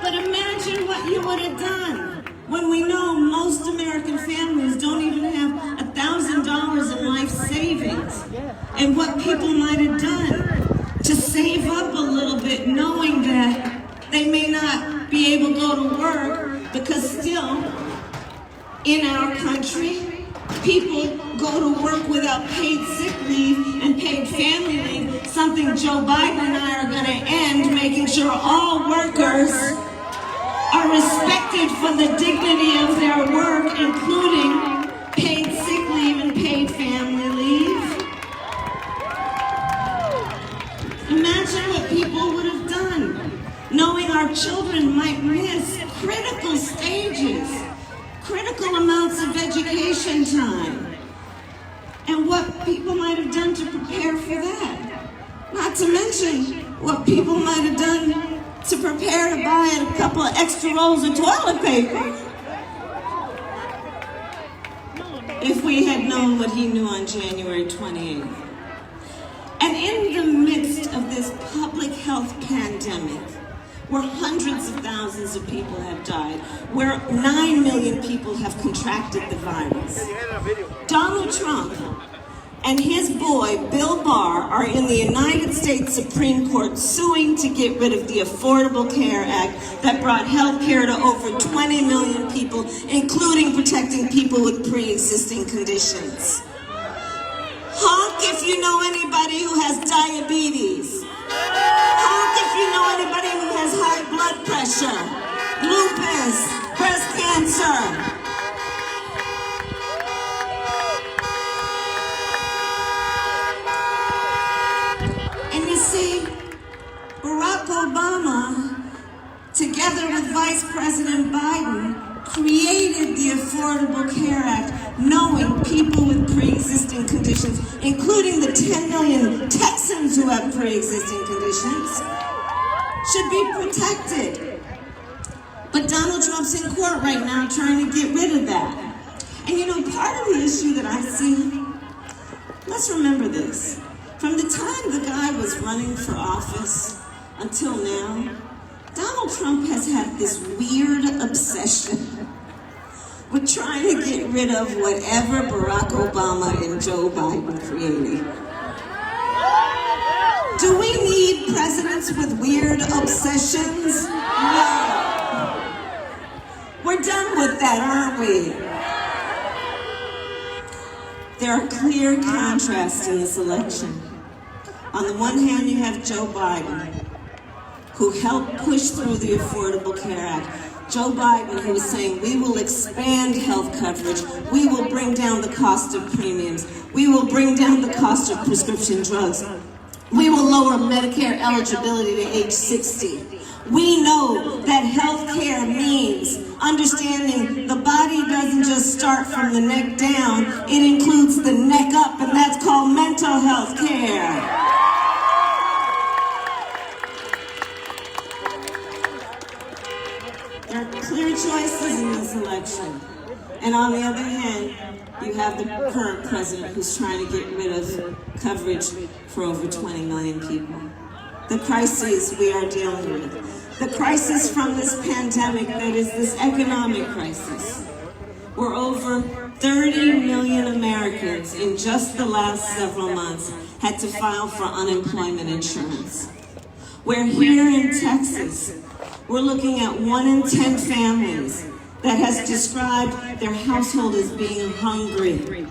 But imagine what you would have done when we know most and what people might have done to save up a little bit, knowing that they may not be able to go to work, because still, in our country, people go to work without paid sick leave and paid family leave, something Joe Biden and I are going to end, making sure all workers are respected for the dignity of their work, including paid sick leave and paid family leave. Imagine what people would have done, knowing our children might miss critical stages, critical amounts of education time, and what people might have done to prepare for that. Not to mention what people might have done to prepare to buy a couple of extra rolls of toilet paper if we had known what he knew on January 28th. And in the midst of this public health pandemic, where hundreds of thousands of people have died, where 9 million people have contracted the virus, Donald Trump and his boy, Bill Barr, are in the United States Supreme Court suing to get rid of the Affordable Care Act that brought health care to over 20 million people, including protecting people with pre-existing conditions. Honk if you know anybody who has diabetes. Honk if you know anybody who has high blood pressure, lupus, breast cancer. And you see, Barack Obama, together with Vice President Biden, created the Affordable Care Act, knowing people with pre-existing conditions, including the 10 million Texans who have pre-existing conditions, should be protected. But Donald Trump's in court right now trying to get rid of that. And you know, part of the issue that I see, let's remember this. From the time the guy was running for office until now, Donald Trump has had this weird obsession with trying to get rid of whatever Barack Obama and Joe Biden created. Do we need presidents with weird obsessions? No. We're done with that, aren't we? There are clear contrasts in this election. On the one hand, you have Joe Biden, who helped push through the Affordable Care Act. Joe Biden, who was saying, we will expand health coverage, we will bring down the cost of premiums, we will bring down the cost of prescription drugs, we will lower Medicare eligibility to age 60. We know that health care means understanding the body doesn't just start from the neck down, it includes the neck up, and that's called mental health care. There are clear choices in this election. And on the other hand, you have the current president who's trying to get rid of coverage for over 20 million people. The crises we are dealing with. The crisis from this pandemic that is this economic crisis. Where over 30 million Americans in just the last several months had to file for unemployment insurance. Where here in Texas, we're looking at 1 in 10 families that has described their household as being hungry.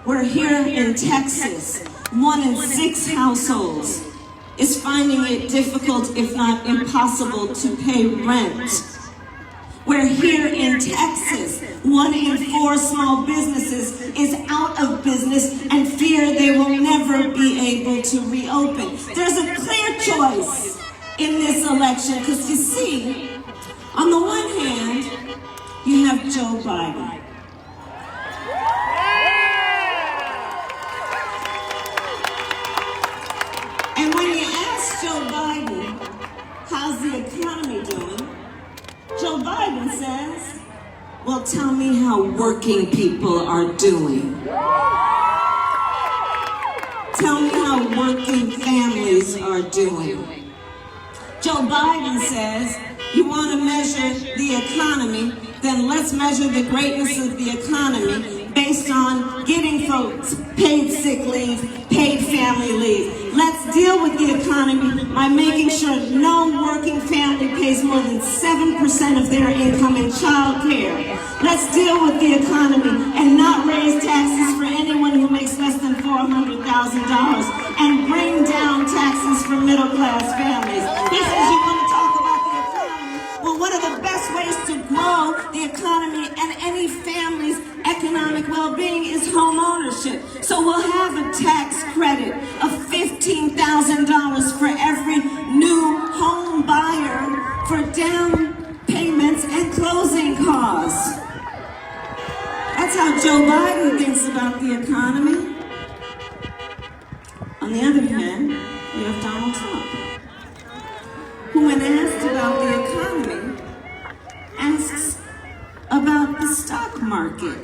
We're here in Texas, 1 in 6 households is finding it difficult, if not impossible, to pay rent. We're here in Texas, 1 in 4 small businesses is out of business and fear they will never be able to reopen. There's a clear choice in this election, because you see, on the one hand, you have Joe Biden. And when you ask Joe Biden, how's the economy doing? Joe Biden says, well, tell me how working people are doing. Tell me how working families are doing. Joe Biden says, you want to measure the economy, then let's measure the greatness of the economy based on getting folks paid sick leave, paid deal with the economy by making sure no working family pays more than 7% of their income in child care. Let's deal with the economy and not raise taxes for anyone who makes less than $400,000 and bring down taxes for middle-class families. He says you want to talk about the economy. Well, one of the best ways to grow the economy and any family's economic well-being is home ownership. So we'll have a tax credit of $15,000 for every new home buyer for down payments and closing costs. That's how Joe Biden thinks about the economy. On the other hand, we have Donald Trump, who, when asked about the economy, asks about the stock market.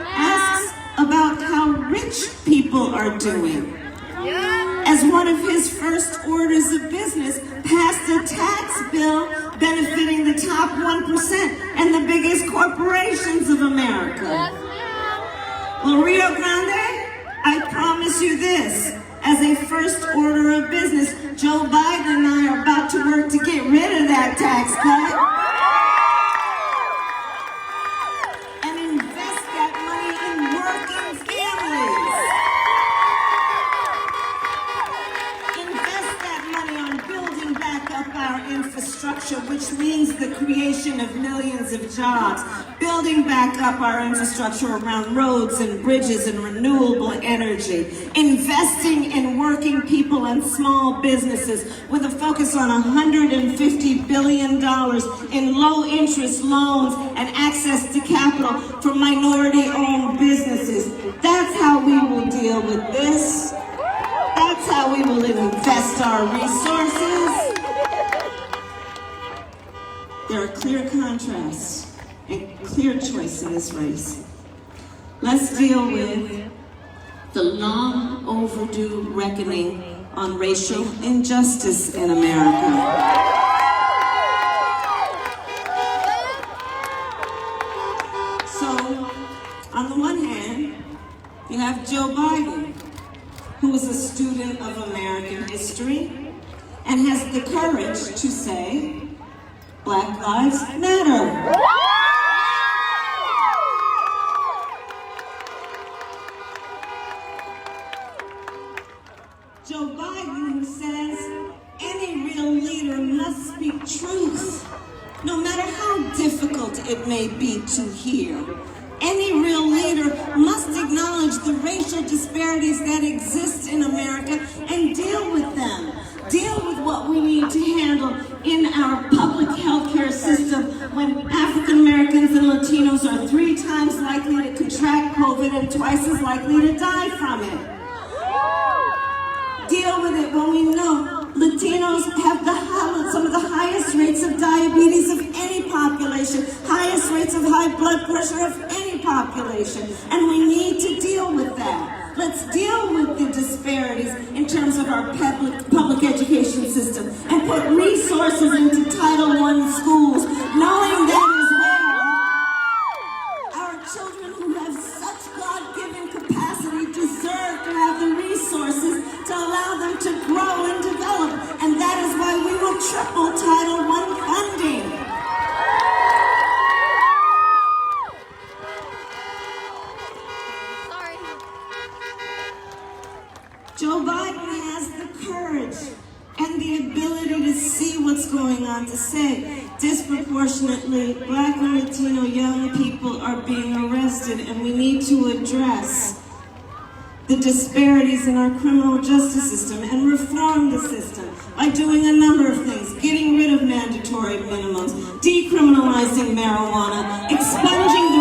Asks about how rich people are doing. As one of his first orders of business, passed a tax bill benefiting the top 1% and the biggest corporations of America. Well, Rio Grande, I promise you this, as a first order of business, Joe Biden and I are about to work to get rid of that tax cut and invest that money in working families. Invest that money on building back up our infrastructure, which means the creation of millions of jobs. Building back up our infrastructure around roads and bridges and renewable energy. Investing in working people and small businesses with a focus on $150 billion in low-interest loans and access to capital for minority-owned businesses. That's how we will deal with this. That's how we will invest our resources. There are clear contrasts and clear choice in this race. Let's deal with the long overdue reckoning on racial injustice in America. So, on the one hand, you have Joe Biden, who is a student of American history and has the courage to say, Black Lives Matter. Joe Biden, who says any real leader must speak truth, no matter how difficult it may be to hear. Any real leader must acknowledge the racial disparities that exist in America and deal with them. Deal with what we need to handle in our public health care system when African Americans and Latinos are 3 times likely to contract COVID and twice as likely to die from it. Deal with it when we know Latinos have some of the highest rates of diabetes of any population, highest rates of high blood pressure of any population, and we need to deal with that. Let's deal with the disparities in terms of our public education system and put resources into Title I schools, knowing that as well. Our children who have such God-given capacity deserve to have the resources to allow them to grow and develop, and that is why we will triple Title I funding. Joe Biden has the courage and the ability to see what's going on, to say disproportionately Black and Latino young people are being arrested, and we need to address the disparities in our criminal justice system and reform the system by doing a number of things: getting rid of mandatory minimums, decriminalizing marijuana, expunging the